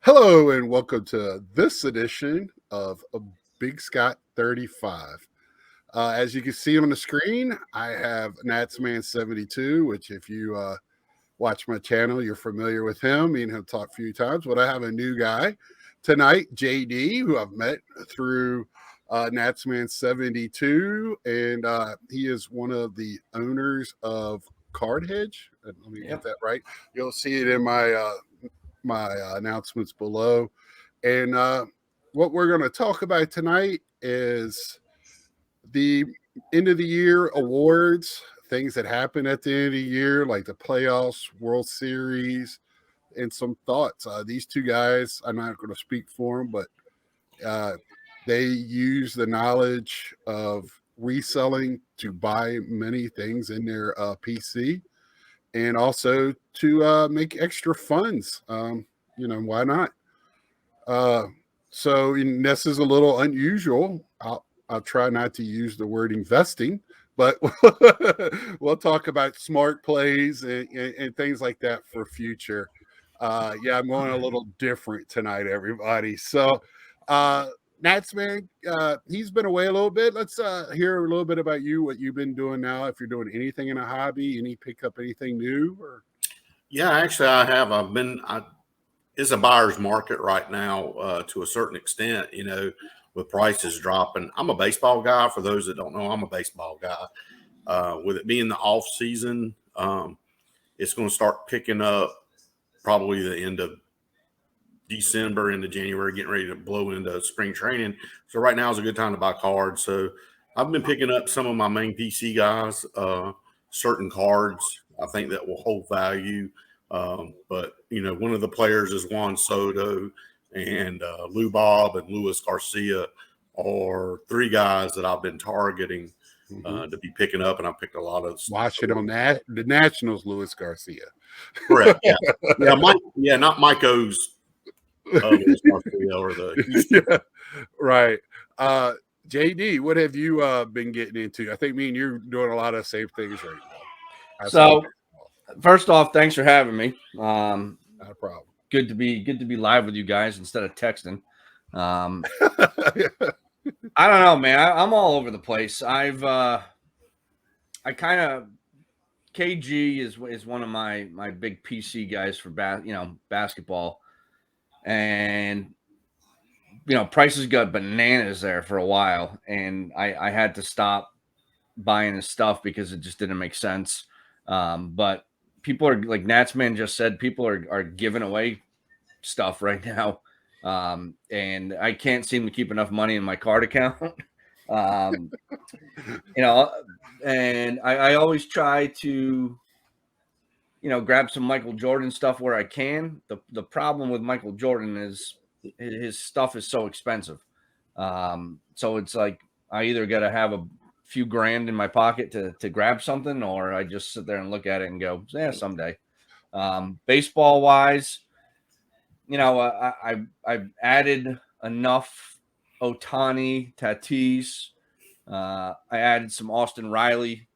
Hello and welcome to this edition of a Big Scott 35. As you can see on the screen, I have Natsman72, which if you watch my channel, you're familiar with him. Me and him talked a few times, but I have a new guy tonight, JD, who I've met through Natsman72, and he is one of the owners of Card Hedge. Let me get that right. You'll see it in my announcements below. And what we're going to talk about tonight is the end of the year awards, things that happen at the end of the year, like the playoffs, World Series, and some thoughts. These two guys, I'm not going to speak for them, but they use the knowledge of reselling to buy many things in their PC and also to make extra funds. Why not? So this is a little unusual. I'll try not to use the word investing, but we'll talk about smart plays and things like that for future. I'm going a little different tonight, everybody. So, Natsman, he's been away a little bit. Let's hear a little bit about you, what you've been doing now, if you're doing anything in a hobby, pick up anything new or. Yeah, actually, I have. It's a buyer's market right now to a certain extent, with prices dropping. I'm a baseball guy. For those that don't know, I'm a baseball guy. With it being the off season, it's going to start picking up probably the end of December into January, getting ready to blow into spring training. So right now is a good time to buy cards. So I've been picking up some of my main PC guys, certain cards I think that will hold value. But one of the players is Juan Soto, and Lou Bob and Luis Garcia are three guys that I've been targeting to be picking up, and I picked a lot of. Watch it on that the Nationals, Luis Garcia. Correct. Yeah, not Mike O's. Luis Garcia or the right. JD, what have you been getting into? I think me and you're doing a lot of same things right now. So, first off, thanks for having me. Not a problem. Good to be live with you guys instead of texting. I don't know, man. I'm all over the place. I kind of KG is one of my big PC guys for basketball, and prices got bananas there for a while, and I had to stop buying his stuff because it just didn't make sense. But people are, like Natsman just said, people are giving away stuff right now. And I can't seem to keep enough money in my card account. And I always try to, grab some Michael Jordan stuff where I can. The problem with Michael Jordan is his stuff is so expensive. So it's like I either got to have a few grand in my pocket to grab something, or I just sit there and look at it and go, yeah, someday. Baseball wise, I've added enough Ohtani, Tatis. I added some Austin Riley.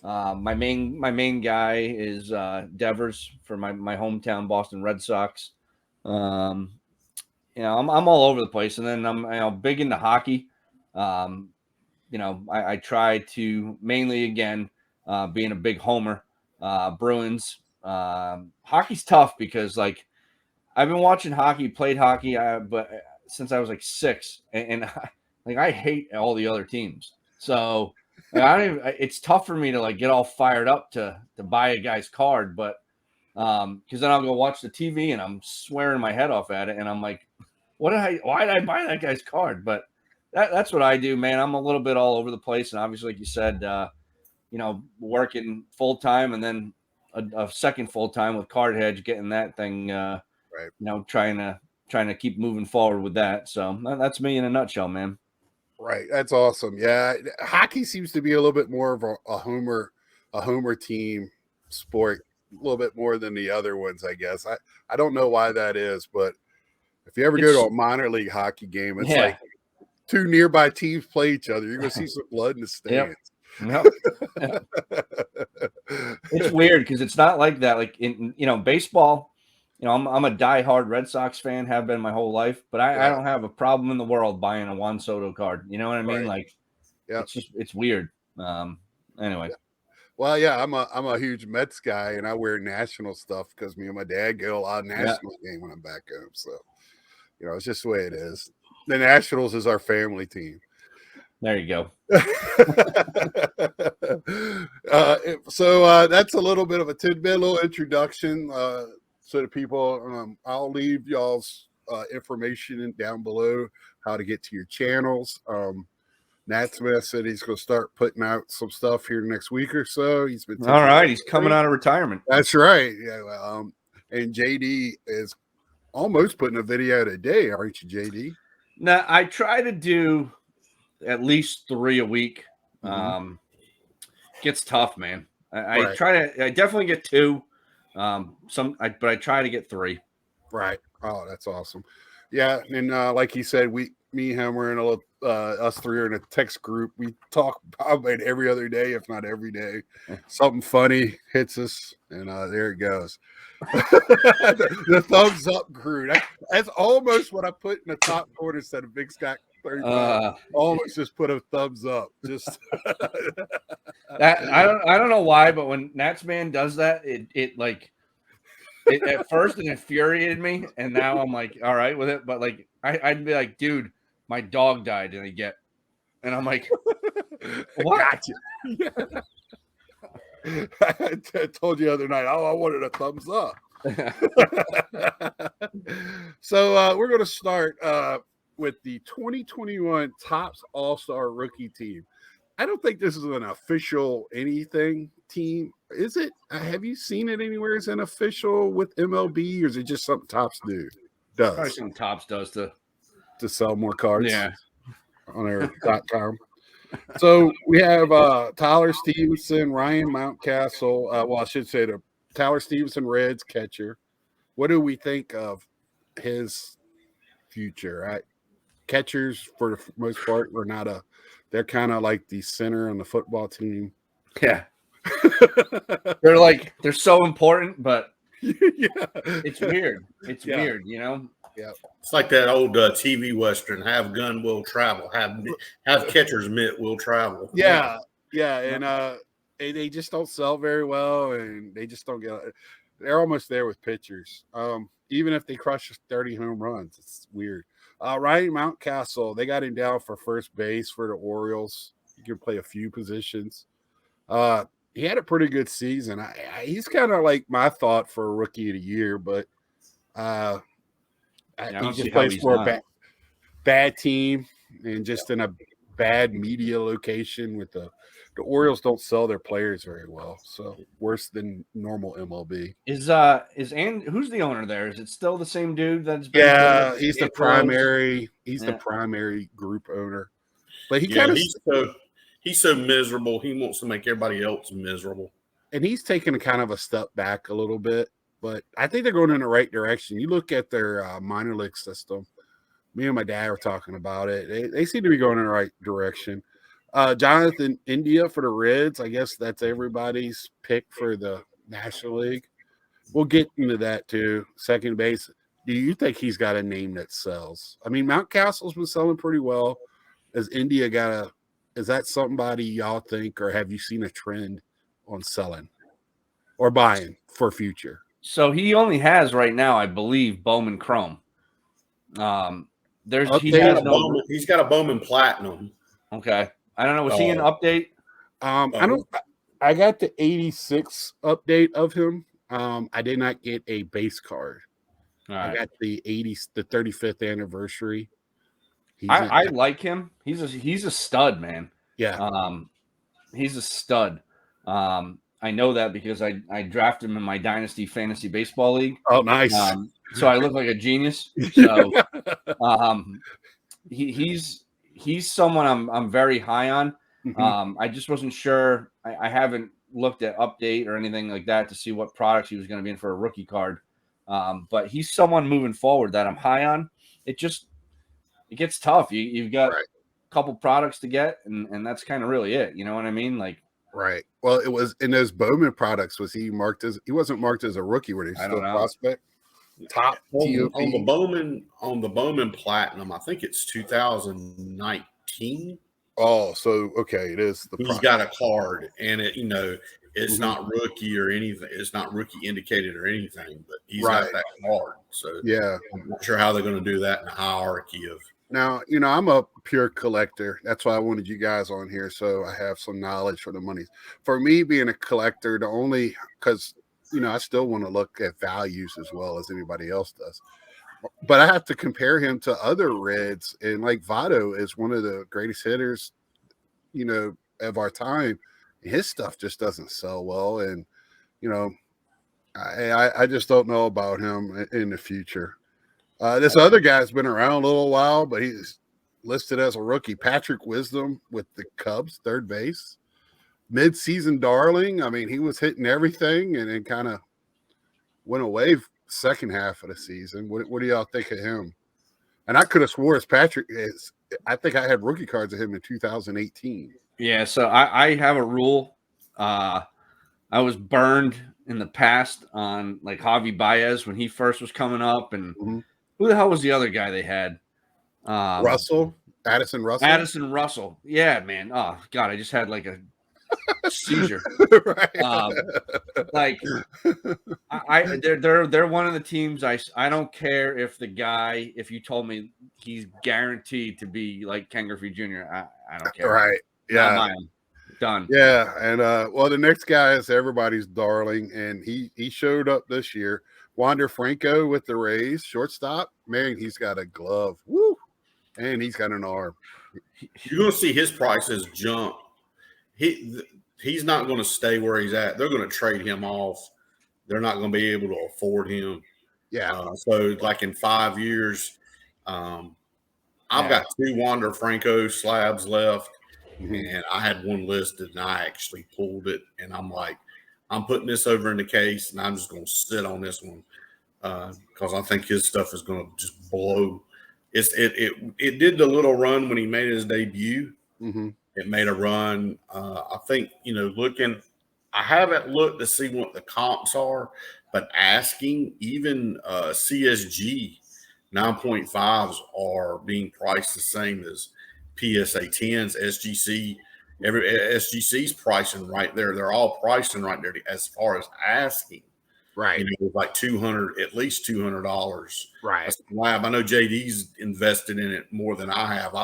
My main guy is Devers for my hometown Boston Red Sox. I'm all over the place, and then I'm big into hockey. I try to mainly, again, being a big homer, Bruins. Hockey's tough because, like, I've been watching hockey, played hockey, but since I was like 6, and I hate all the other teams. So it's tough for me to like get all fired up to buy a guy's card, but because then I'll go watch the TV and I'm swearing my head off at it, and I'm like, why did I buy that guy's card? But that's what I do, man. I'm a little bit all over the place, and obviously, like you said, working full time and then a second full time with Card Hedge, getting that thing, right. Trying to keep moving forward with that. So that's me in a nutshell, man. Right, that's awesome. Yeah, hockey seems to be a little bit more of a homer team sport, a little bit more than the other ones, I guess. I don't know why that is, but if you ever go to a minor league hockey game, it's like two nearby teams play each other. You're going to see some blood in the stands. Yep. It's weird because it's not like that. Like in baseball, you know, I'm a diehard Red Sox fan, have been my whole life, but I don't have a problem in the world buying a Juan Soto card. You know what I mean? Right. Like, Yeah. it's weird. Anyway. Yeah. Well, yeah, I'm a huge Mets guy, and I wear national stuff because me and my dad go a lot of national game when I'm back home. So, you know, it's just the way it is. The Nationals is our family team. There you go. So that's a little bit of a tidbit, a little introduction so the people. I'll leave y'all's information down below how to get to your channels. Natsman said he's going to start putting out some stuff here next week or so. He's been all right. He's coming out of retirement. That's right. Yeah. And JD is almost putting a video today, aren't you, JD? Now I try to do at least 3 a week. Gets tough, man. I definitely get 2. But I try to get 3. Right. Oh, that's awesome. Yeah, and like he said, me and him, we're in us 3 are in a text group. We talk about every other day, if not every day. Something funny hits us, and there it goes. the thumbs up crew. That's almost what I put in the top corner instead of Big Scott 35. Almost just put a thumbs up. Just that I don't know why, but when Natsman does that, it at first it infuriated me, and now I'm like, all right with it. But like I'd be like, dude, my dog died, and I'm like, what? Gotcha. Yeah. I told you the other night, I wanted a thumbs up. So we're going to start with the 2021 Topps All-Star Rookie Team. I don't think this is an official anything team. Is it? Have you seen it anywhere as an official with MLB, or is it just something Topps does? Probably something Topps does to sell more cards. Yeah. On their .com. So we have Tyler Stevenson, Ryan Mountcastle. Well, I should say the Tyler Stevenson Reds catcher. What do we think of his future? Catchers, for the most part, were not they're kind of like the center on the football team. Yeah. they're so important, but it's weird. It's weird, you know? Yeah. It's like that old TV Western, have gun will travel, have catcher's mitt will travel. Yeah. And they just don't sell very well, and they just don't get they're almost there with pitchers. Even if they crush 30 home runs, it's weird. Ryan Mountcastle, they got him down for first base for the Orioles. He can play a few positions. He had a pretty good season. He's kind of like my thought for a rookie of the year, but he just plays for a bad team and just in a bad media location with the Orioles don't sell their players very well, so worse than normal MLB. Is who's the owner there? Is it still the same dude that's been? Yeah, he's the primary. He's the primary group owner, but he's so miserable. He wants to make everybody else miserable, and he's taken kind of a step back a little bit. But I think they're going in the right direction. You look at their minor league system. Me and my dad were talking about it. They seem to be going in the right direction. Jonathan India for the Reds. I guess that's everybody's pick for the National League. We'll get into that too. Second base. Do you think he's got a name that sells? I mean, Mountcastle's been selling pretty well. Has India is that somebody y'all think, or have you seen a trend on selling or buying for future? So he only has right now, I believe, Bowman Chrome. he's got a Bowman Platinum. Okay. I don't know. Was he an update? I got the 86 update of him. I did not get a base card. I got the 35th anniversary. I like him. He's a stud, man. Yeah. He's a stud. I know that because I drafted him in my Dynasty Fantasy Baseball League. Oh, nice. So I look like a genius. So he's someone I'm very high on. Mm-hmm. I just wasn't sure. I haven't looked at update or anything like that to see what products he was going to be in for a rookie card. But he's someone moving forward that I'm high on. It gets tough. You've got a couple products to get, and that's kind of really it. You know what I mean? Like, right. Well, it was in those Bowman products. He wasn't marked as a rookie? Were they still a prospect? top on the TOP. Bowman Platinum. I think it's 2019. Oh, so okay, it is the. He's got a card, and it's Mhm. not rookie or anything. It's not rookie indicated or anything, but he's Right. got that card. So Yeah, I'm not sure how they're going to do that in the hierarchy of. now I'm a pure collector. That's why I wanted you guys on here, so I have some knowledge for the money. For me, being a collector, the only because I still want to look at values as well as anybody else does. But I have to compare him to other Reds, and like Votto is one of the greatest hitters, of our time. His stuff just doesn't sell well, and you know, I just don't know about him in the future. This other guy's been around a little while, but he's listed as a rookie. Patrick Wisdom with the Cubs, third base, mid-season darling. I mean, he was hitting everything, and then kind of went away second half of the season. What do y'all think of him? And I could have swore as Patrick is. I think I had rookie cards of him in 2018. Yeah, so I have a rule. I was burned in the past on like Javi Baez when he first was coming up, and Mhm. who the hell was the other guy they had? Addison Russell. Addison Russell. Yeah, man. Oh God, I just had like a seizure. Right. Like they're one of the teams. I don't care if the guy, if you told me he's guaranteed to be like Ken Griffey Jr. I don't care. Right. Yeah. Not mine. Done. Yeah, and well, the next guy is everybody's darling, and he showed up this year. Wander Franco with the Rays, shortstop. Man, he's got a glove. Woo! And he's got an arm. You're going to see his prices jump. He's not going to stay where he's at. They're going to trade him off. They're not going to be able to afford him. Yeah. So, like in 5 years, I've got 2 Wander Franco slabs left. And I had one listed, and I actually pulled it. And I'm like, I'm putting this over in the case, and I'm just going to sit on this one because I think his stuff is going to just blow. It did the little run when he made his debut. Mm-hmm. It made a run. I think looking. I haven't looked to see what the comps are, but asking even CSG 9.5s are being priced the same as PSA 10s, SGC, SGC's pricing right there. They're all pricing right there as far as asking. Right. Like $200, at least $200. Right. Lab. I know JD's invested in it more than I have.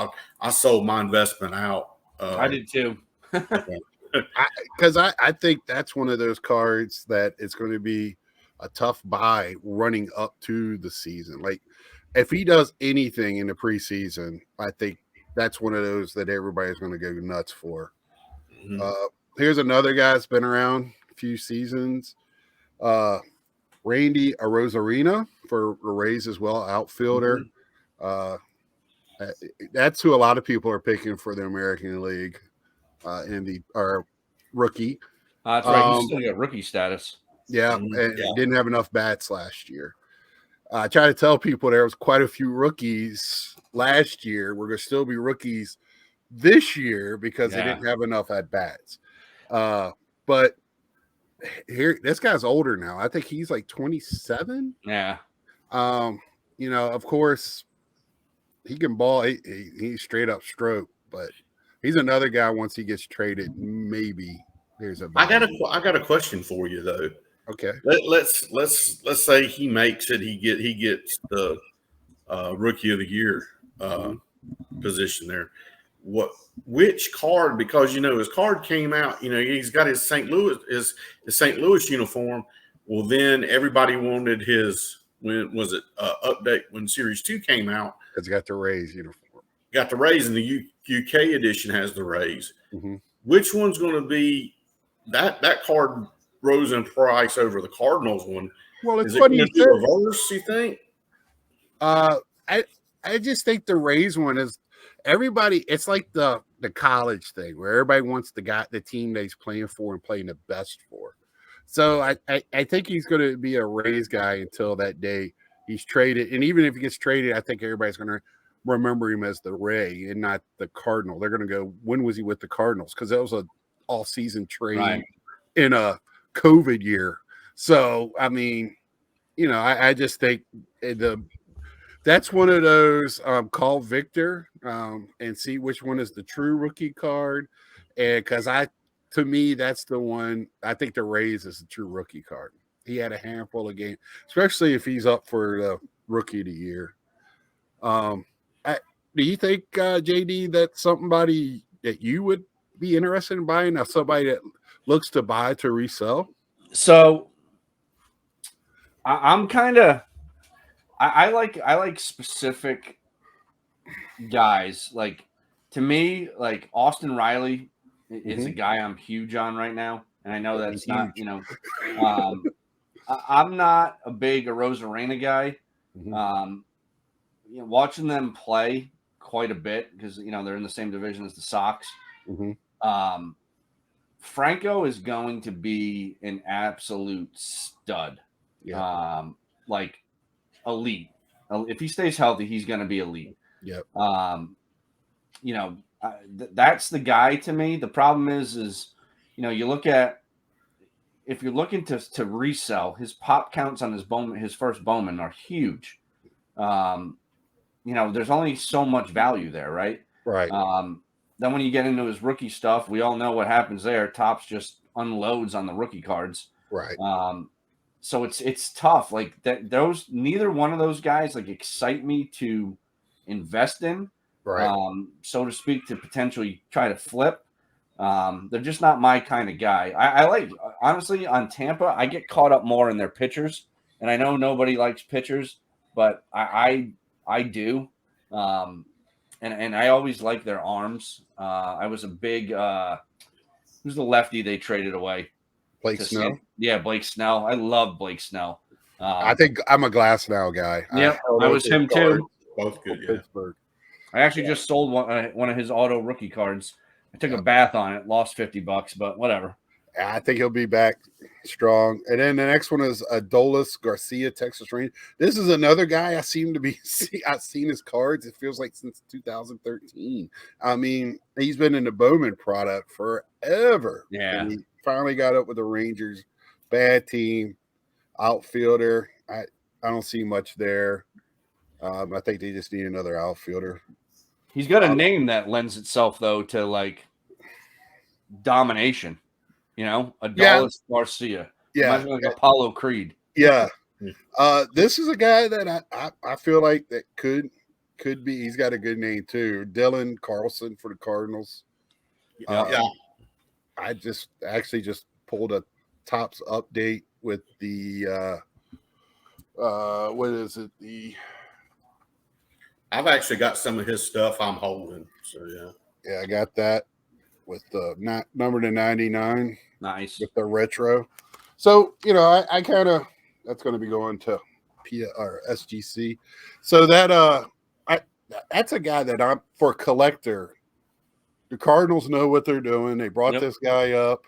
I sold my investment out. I did too. Because I think that's one of those cards that is going to be a tough buy running up to the season. Like if he does anything in the preseason, I think that's one of those that everybody's going to go nuts for. Mm-hmm. Here's another guy that's been around a few seasons. Randy Arozarena for the Rays as well, outfielder. Mm-hmm. That's who a lot of people are picking for the American League our rookie. That's right. He's still got rookie status. Yeah, and didn't have enough bats last year. I try to tell people there was quite a few rookies last year. We're going to still be rookies this year because they didn't have enough at bats. But here, this guy's older now. I think he's like 27. Yeah. Of course, he can ball. He's straight up stroke, but he's another guy. Once he gets traded, maybe there's a. I got a question for you though. Okay. Let's say he makes it. He gets the rookie of the year position there. Which card? Because his card came out. He's got his St. Louis uniform. Well, then everybody wanted his. When was it update when Series 2 came out? Because he got the Rays uniform. Got the Rays, and the UK edition has the Rays. Mm-hmm. Which one's going to be that card rose in price over the Cardinals one? Well, it's funny you say reverse. You think? I just think the Rays one is everybody. It's like the college thing where everybody wants the team that he's playing for and playing the best for. So I think he's going to be a Rays guy until that day he's traded. And even if he gets traded, I think everybody's going to remember him as the Ray and not the Cardinal. They're going to go, when was he with the Cardinals? Because that was an all-season trade in a COVID year. So, I mean, I just think that's one of those call Victor and see which one is the true rookie card. And because to me, that's the one I think the Rays is the true rookie card. He had a handful of games, especially if he's up for the rookie of the year. Do you think, JD, that's somebody that you would be interested in buying? Now, somebody that looks to buy to resell? So I'm kind of I like specific guys. Like to me, like Austin Riley is a guy I'm huge on right now, and I know that's not Huge. I'm not a big Arozarena guy. Watching them play quite a bit because they're in the same division as the Sox. Franco is going to be an absolute stud. Yeah. Like elite. If he stays healthy, he's going to be elite. Yep. That's the guy to me. The problem is you look at if you're looking to resell, his pop counts on his first Bowman are huge. There's only so much value there, right? Right. Then when you get into his rookie stuff, we all know what happens there. Topps just unloads on the rookie cards. Right. So it's tough. Like neither one of those guys like excite me to invest in, right. So to speak, to potentially try to flip. They're just not my kind of guy. I like, honestly, on Tampa, I get caught up more in their pitchers, and I know nobody likes pitchers, but I do. And I always like their arms. I was a big who's the lefty they traded away? Blake Snell. Blake Snell. I love Blake Snell. I think I'm a Glass now guy. Yeah, I was him too. Both good. Pittsburgh. I actually just sold one of his auto rookie cards. I took a bath on it, lost $50, but whatever. I think he'll be back strong. And then the next one is Adolis Garcia, Texas Rangers. This is another guy I've seen his cards. It feels like since 2013. I mean, he's been in the Bowman product forever. Yeah. And he finally got up with the Rangers. Bad team, outfielder. I don't see much there. I think they just need another outfielder. He's got a name that lends itself, though, to like domination. Adolis Garcia. Yeah. Like Apollo Creed. Yeah. This is a guy that I feel like that could be. He's got a good name too. Dylan Carlson for the Cardinals. I just pulled a Topps update with the what is it? I've actually got some of his stuff I'm holding. So yeah, I got that with the number to 99. Nice with the retro. So I kind of that's going to be going to SGC. So that's a guy that I'm for a collector. The Cardinals know what they're doing. They brought this guy up.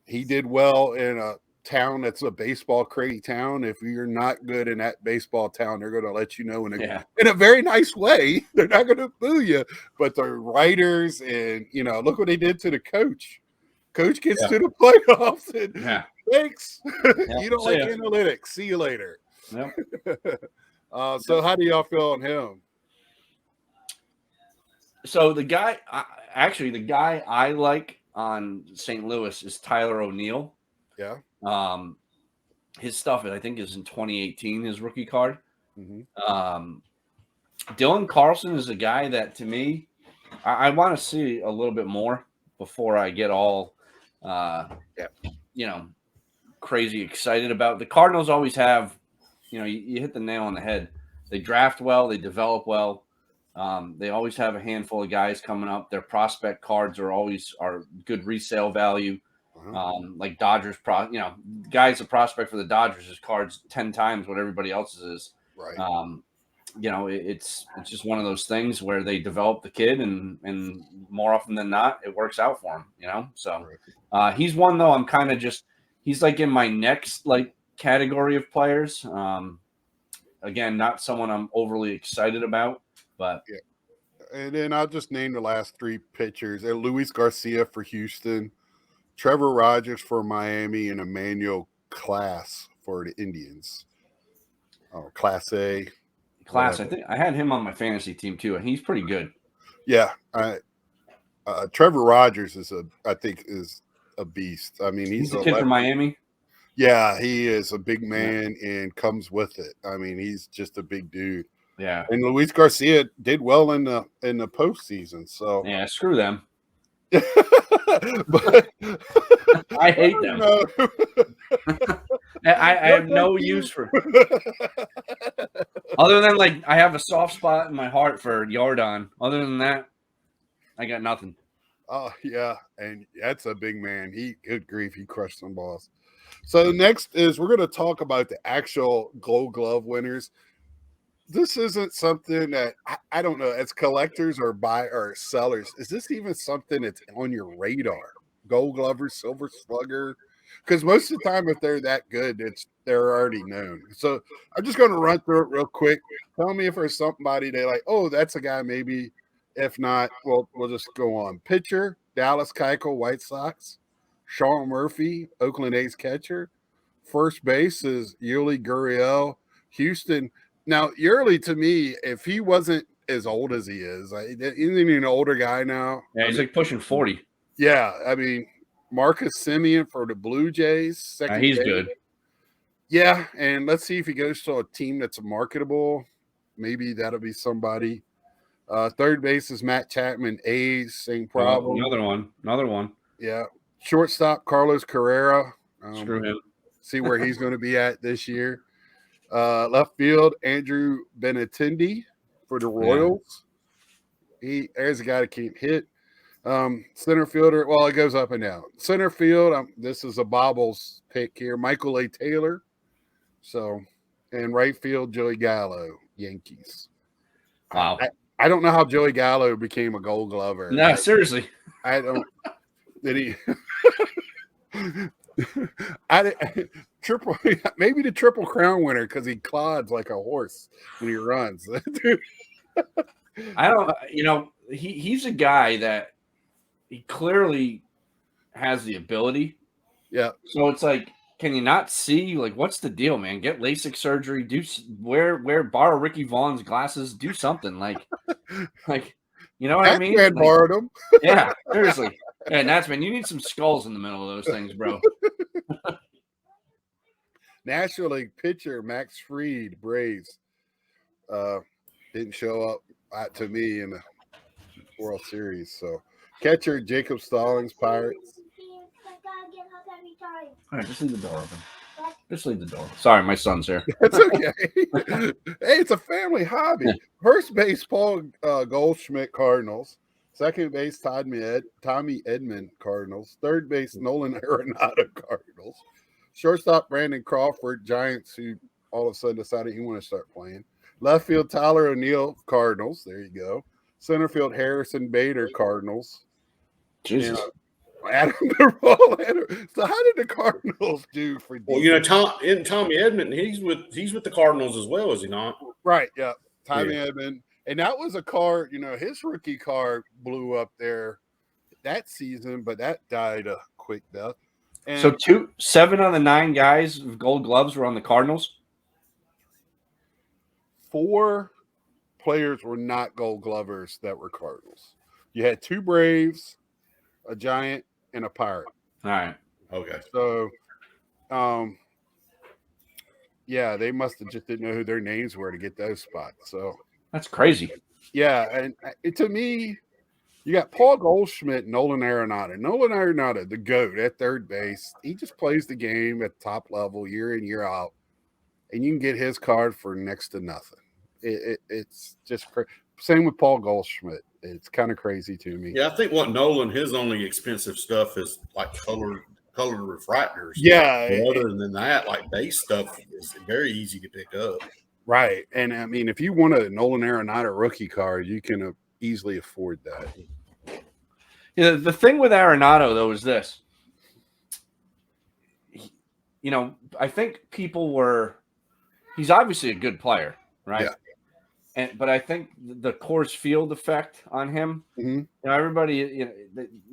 He did well in a town that's a baseball crazy town. If you're not good in that baseball town, they're going to let you know in a very nice way. They're not going to boo you, but the writers and look what they did to the coach. Coach gets to the playoffs and thanks. You don't like analytics. See you later. Yep. So how do y'all feel on him? So the guy I like on St. Louis is Tyler O'Neill. Yeah. His stuff I think is in 2018, his rookie card. Dylan Carlson is a guy that to me I want to see a little bit more before I get all crazy excited about. The Cardinals always have, you hit the nail on the head. They draft well, they develop well. They always have a handful of guys coming up. Their prospect cards are good resale value. Like Dodgers, guys a prospect for the Dodgers, his cards 10 times what everybody else's is. Right. It's just one of those things where they develop the kid and more often than not, it works out for him, So he's one though. I'm kind of he's like in my next like category of players. Again, not someone I'm overly excited about, but And then I'll just name the last three pitchers. Luis Garcia for Houston, Trevor Rogers for Miami, and Emmanuel Class for the Indians. Oh, Class A. Class. Whatever. I think I had him on my fantasy team too, and he's pretty good. Yeah, Trevor Rogers I think is a beast. I mean, He's he's the a kid from Miami. Yeah, he is a big man and comes with it. I mean, he's just a big dude. Yeah. And Luis Garcia did well in the postseason. So Yeah, screw them. but I hate them. I have no use for other than like I have a soft spot in my heart for Jordan. Other than that, I got nothing. Oh yeah, and that's a big man. Good grief, he crushed some balls. So next is we're going to talk about the actual Gold Glove winners. This isn't something that I don't know. As collectors or sellers, is this even something that's on your radar? Gold Glover, Silver Slugger, because most of the time, if they're that good, they're already known. So I'm just going to run through it real quick. Tell me if there's somebody they like. Oh, that's a guy. Maybe. If not, we'll just go on. Pitcher, Dallas Keuchel, White Sox. Sean Murphy, Oakland A's catcher. First base is Yuli Gurriel, Houston. Now, Yuli, to me, if he wasn't as old as he is, isn't he an older guy now? Yeah, he's like pushing 40. Yeah, I mean, Marcus Semien for the Blue Jays. Second He's base. good. Yeah, and let's see if he goes to a team that's marketable. Maybe that'll be somebody. Third base is Matt Chapman, A's, same problem. Another one. Yeah. Shortstop, Carlos Carrera. Screw him. See where he's going to be at this year. Left field, Andrew Benintendi for the Royals. Yeah. There's a guy that can't hit. Center fielder, well, it goes up and down. Center field, this is a Bobbles pick here, Michael A. Taylor. So, and right field, Joey Gallo, Yankees. Wow. I don't know how Joey Gallo became a Gold Glover. No, seriously. I don't. Did he? Maybe the Triple Crown winner because he clods like a horse when he runs. I don't. He's a guy that he clearly has the ability. Yeah. So it's like, can you not see? Like, what's the deal, man? Get LASIK surgery. Borrow Ricky Vaughn's glasses. Do something like, you know what I mean? Man borrowed them. Yeah, seriously. Yeah, Natsman, you need some skulls in the middle of those things, bro. National League pitcher Max Fried, Braves, didn't show up to me in the World Series. So catcher Jacob Stallings, Pirates. All right, just leave the door open. Just leave the door. Sorry, my son's here. That's okay. Hey, it's a family hobby. First base, Paul Goldschmidt, Cardinals. Second base, Tommy Edman, Cardinals. Third base, Nolan Arenado, Cardinals. Shortstop, Brandon Crawford, Giants, who all of a sudden decided he wanted to start playing. Left field, Tyler O'Neill, Cardinals. There you go. Center field, Harrison Bader, Cardinals. Jesus. Adam Duvall. So how did the Cardinals do for Well, Tommy Edman, he's with the Cardinals as well, is he not? Right, yeah. Tommy Edman. And that was a card, his rookie card blew up there that season, but that died a quick death. And so 7 of the 9 guys with Gold Gloves were on the Cardinals? 4 players were not Gold Glovers that were Cardinals. You had 2 Braves, a Giant, and a Pirate. All right. Okay. So, yeah, they must have just didn't know who their names were to get those spots. So that's crazy. Yeah, and to me, you got Paul Goldschmidt, Nolan Arenado. Nolan Arenado, the GOAT at third base. He just plays the game at top level year in, year out. And you can get his card for next to nothing. It's just same with Paul Goldschmidt. It's kind of crazy to me. Yeah, I think Nolan, his only expensive stuff is like colored refractors. Yeah. But other than that, like base stuff is very easy to pick up. Right. And I mean, if you want a Nolan Arenado rookie card, you can easily afford that. Yeah, the thing with Arenado, though, is this. I think he's obviously a good player, right? Yeah. But I think the Coors Field effect on him, everybody,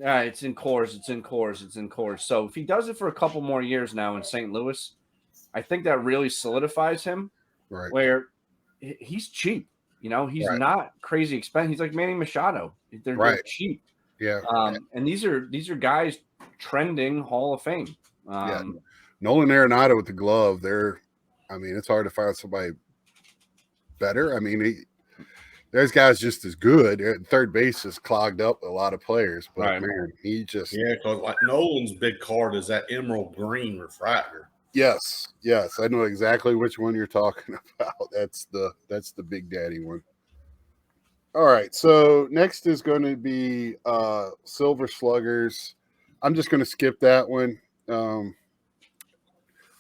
it's in Coors. So if he does it for a couple more years now in St. Louis, I think that really solidifies him. Right. Where he's cheap. He's Right. not crazy expensive. He's like Manny Machado. They're Right. cheap. Yeah. And these are guys trending Hall of Fame. Yeah. Nolan Arenado with the glove. It's hard to find somebody better. There's guys just as good. Third base is clogged up a lot of players, but Right. man, he just because like Nolan's big card is that emerald green refractor. yes, I know exactly which one you're talking about. That's the Big Daddy one. All right, so next is going to be Silver Sluggers. I'm just going to skip that one.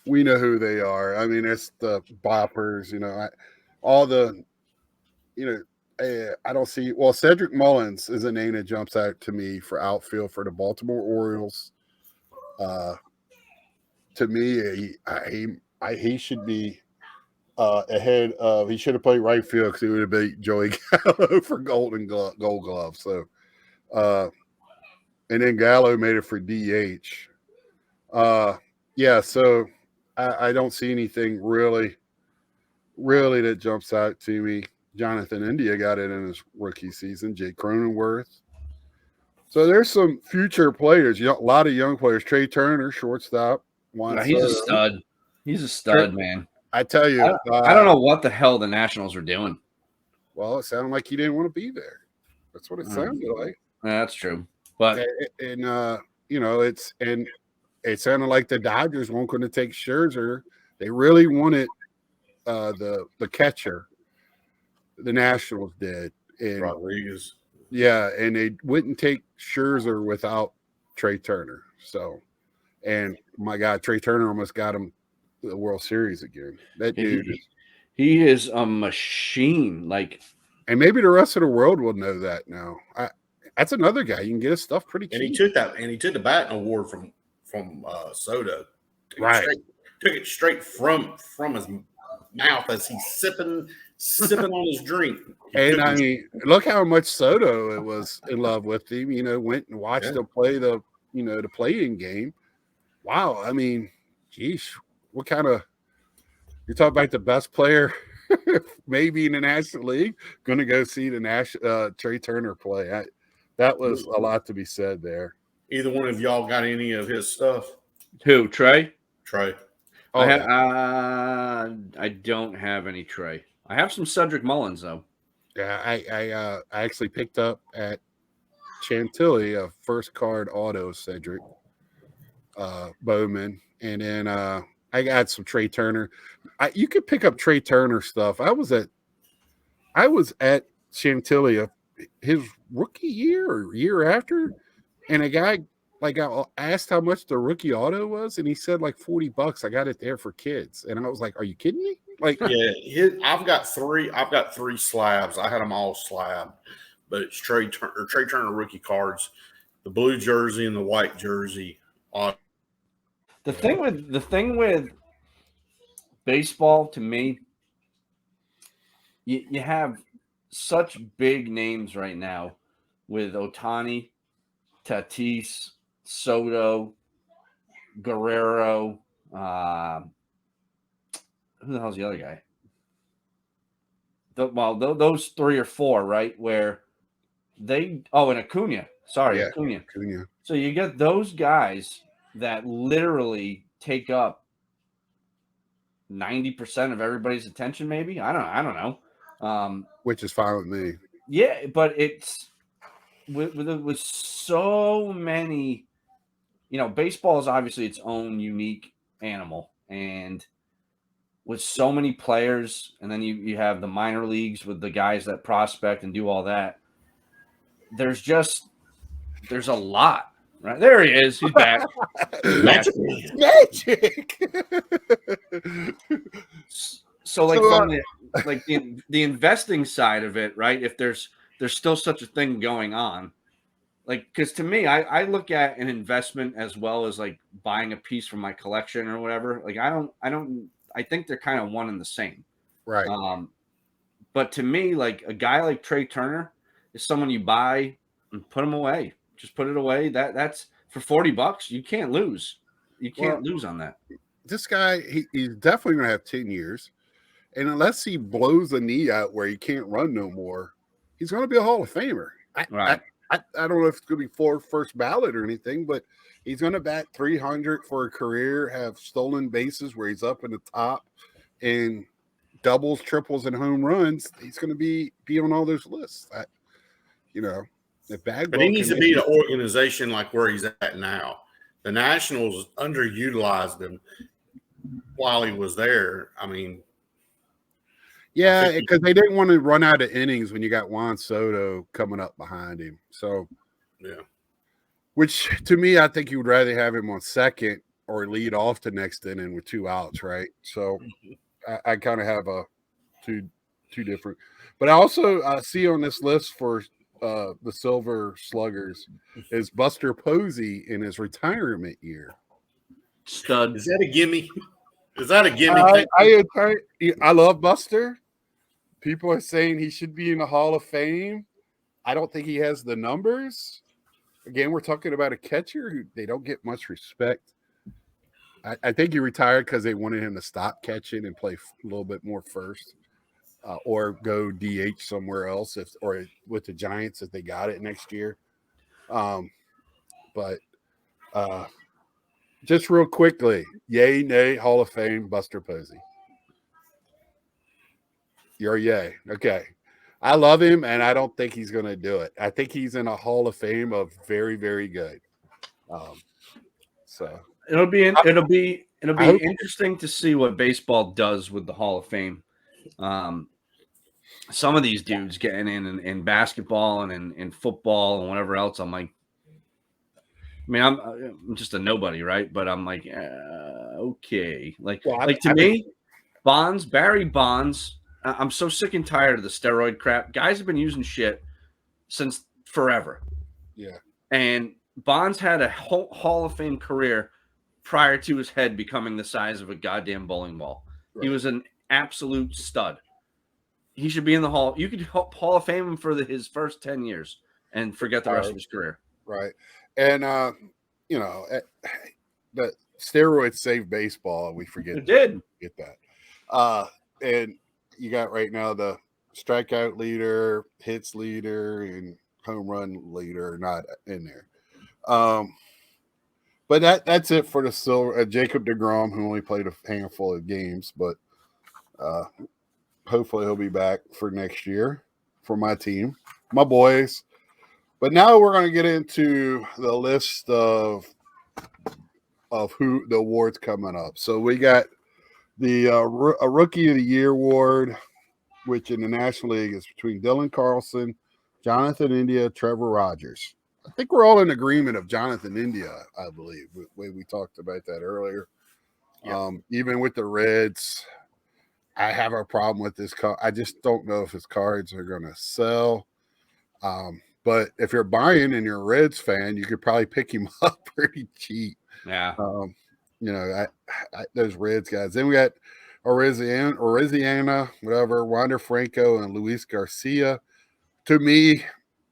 We know who they are. It's the boppers. All the I don't see. Well, Cedric Mullins is a name that jumps out to me for outfield for the Baltimore Orioles. To me, he should be ahead of. He should have played right field because he would have beat Joey Gallo for Gold Glove. So, and then Gallo made it for DH. Yeah. So I don't see anything really that jumps out to me. Jonathan India got it in his rookie season. Jake Cronenworth. So there's some future players. A lot of young players. Trey Turner, shortstop. He's a stud. He's a stud, man. I tell you, I don't know what the hell the Nationals are doing. Well, it sounded like he didn't want to be there. That's what it sounded like. That's true, but it sounded like the Dodgers weren't going to take Scherzer. They really wanted the catcher. The Nationals did. And Rodriguez. Yeah, and they wouldn't take Scherzer without Trey Turner. So, and my God, Trey Turner almost got him the World Series again. That dude he is a machine. And maybe the rest of the world will know that now. That's another guy. You can get his stuff pretty cheap. And he took the batting award from Soto. Took it straight from his mouth as he's sipping on his drink. And look how much Soto was in love with him. Went and watched him play the play-in game. Wow, geez, what kind of you're talking about the best player maybe in the National League? Going to go see the Trey Turner play. That was a lot to be said there. Either one of y'all got any of his stuff? Who, Trey? Trey. Oh, I don't have any Trey. I have some Cedric Mullins though. Yeah, I actually picked up at Chantilly a first card auto Cedric Bowman, and then I got some Trey Turner. You could pick up Trey Turner stuff. I was at Chantilly his rookie year or year after, and a guy I asked how much the rookie auto was, and he said like $40. I got it there for kids, and I was like, "Are you kidding me?" I've got three slabs. I had them all slabbed, but it's Trey Turner rookie cards, the blue jersey and the white jersey. The thing with baseball, to me, you have such big names right now with Ohtani, Tatis, Soto, Guerrero. Who the hell's the other guy? Those three or four, right? Where and Acuna. Sorry, Acuna. So you get those guys that literally take up 90% of everybody's attention. Maybe I don't know. Which is fine with me. Yeah, but it's with so many. Baseball is obviously its own unique animal, and with so many players, and then you have the minor leagues with the guys that prospect and do all that. There's a lot, right? There he is. He's back. Magic. So from the investing side of it, right? If there's still such a thing going on, because to me, I look at an investment as well as buying a piece from my collection or whatever. I think they're kind of one and the same. Right. But to me, a guy like Trey Turner is someone you buy and put him away. Just put it away. That's for $40. You can't lose. You can't lose on that. this guy, he's definitely going to have 10 years. And unless he blows a knee out where he can't run no more, he's going to be a Hall of Famer. Right. I don't know if it's going to be first ballot or anything, but he's going to bat 300 for a career, have stolen bases where he's up in the top, and doubles, triples, and home runs. He's going to be on all those lists. But he needs to be an organization like where he's at now. The Nationals underutilized him while he was there. I mean, yeah, because they didn't want to run out of innings when you got Juan Soto coming up behind him. So, yeah. Which to me, I think you would rather have him on second or lead off the next inning with 2 outs, right? So, I kind of have two different. But I also see on this list for the Silver Sluggers is Buster Posey in his retirement year. Stud. Is that a gimme? Is that a gimme? I love Buster. People are saying he should be in the Hall of Fame. I don't think he has the numbers. Again, we're talking about a catcher who they don't get much respect. I think he retired because they wanted him to stop catching and play a little bit more first, or go DH somewhere else, or with the Giants if they got it next year. But just real quickly, yay, nay, Hall of Fame, Buster Posey. You're yay. Okay. I love him, and I don't think he's going to do it. I think he's in a Hall of Fame of very, very good. So it'll be interesting to see what baseball does with the Hall of Fame. Some of these dudes getting in basketball and in football and whatever else. I'm like, I mean, I'm just a nobody, right? But I'm like, okay. To me, Barry Bonds. I'm so sick and tired of the steroid crap. Guys have been using shit since forever. Yeah. And Bonds had a Hall of Fame career prior to his head becoming the size of a goddamn bowling ball. Right. He was an absolute stud. He should be in the Hall. You could Hall of Fame him for his first 10 years and forget the rest of his career. Right. And, the steroids saved baseball. We forget it did. Get that. And you got right now the strikeout leader, hits leader, and home run leader not in there. But that's it for the Silver. Jacob deGrom, who only played a handful of games, but hopefully he'll be back for next year for my team, my boys. But now we're going to get into the list of who the awards coming up. So we got the a Rookie of the Year award, which in the National League is between Dylan Carlson, Jonathan India, Trevor Rogers. I think we're all in agreement of Jonathan India, I believe. We talked about that earlier. Yep. Even with the Reds, I have a problem with this card. I just don't know if his cards are going to sell. But if you're buying and you're a Reds fan, you could probably pick him up pretty cheap. Yeah. Those Reds guys. Then we got Oriziana, whatever, Wander Franco, and Luis Garcia. To me,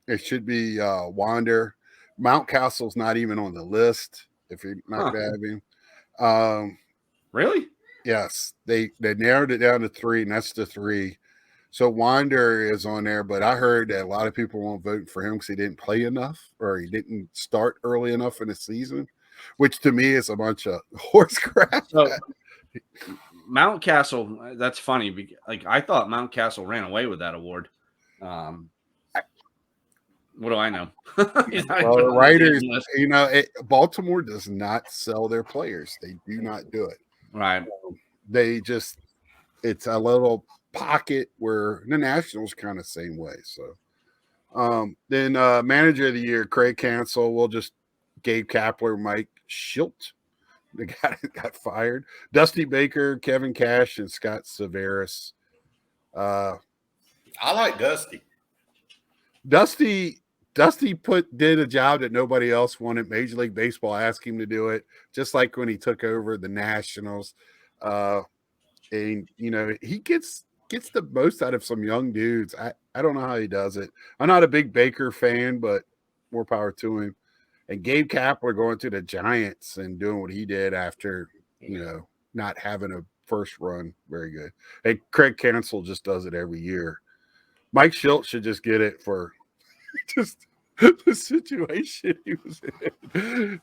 it should be Wander. Mountcastle's not even on the list if you're not going to have him. Really? Yes. They narrowed it down to 3, and that's the 3. So Wander is on there, but I heard that a lot of people won't vote for him because he didn't play enough or he didn't start early enough in the season, which to me is a bunch of horse crap. So, Mountcastle, that's funny. Like I thought Mountcastle ran away with that award. What do I know? The writers, Baltimore does not sell their players. They do not do it. Right. They just, it's a little pocket where the Nationals kind of same way. So then Manager of the Year, Craig Cancel, will just Gabe Kapler, Mike Schilt. The guy that got fired. Dusty Baker, Kevin Cash, and Scott Severus. I like Dusty. Dusty did a job that nobody else wanted. Major League Baseball asked him to do it, just like when he took over the Nationals. And he gets the most out of some young dudes. I don't know how he does it. I'm not a big Baker fan, but more power to him. And Gabe Kapler going to the Giants and doing what he did after, not having a first run very good. And Craig Cancel just does it every year. Mike Schilt should just get it for just the situation he was in.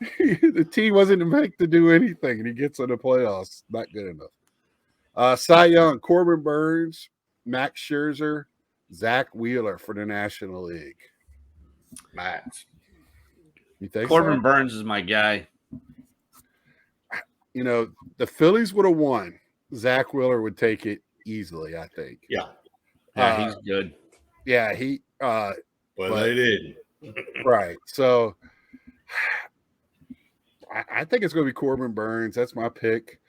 The team wasn't meant to do anything, and he gets in the playoffs. Not good enough. Cy Young, Corbin Burns, Max Scherzer, Zach Wheeler for the National League. Max. You think Corbin so? Burns is my guy. You know, the Phillies would have won. Zach Wheeler would take it easily, I think. Yeah. Yeah, he's good. Yeah, he But they didn't. Right. So I think it's going to be Corbin Burns. That's my pick.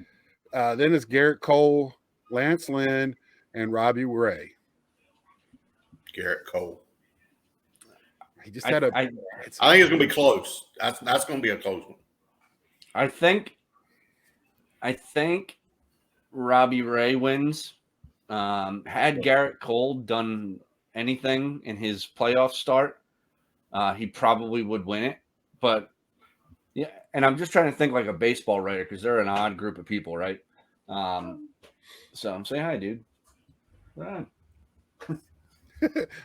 Then it's Garrett Cole, Lance Lynn, and Robbie Ray. Garrett Cole. He just had a. I think it's going to be close. That's going to be a close one. I think Robbie Ray wins. Had Garrett Cole done anything in his playoff start, he probably would win it. But yeah, and I'm just trying to think like a baseball writer because they're an odd group of people, right? So I'm saying hi, dude. Right.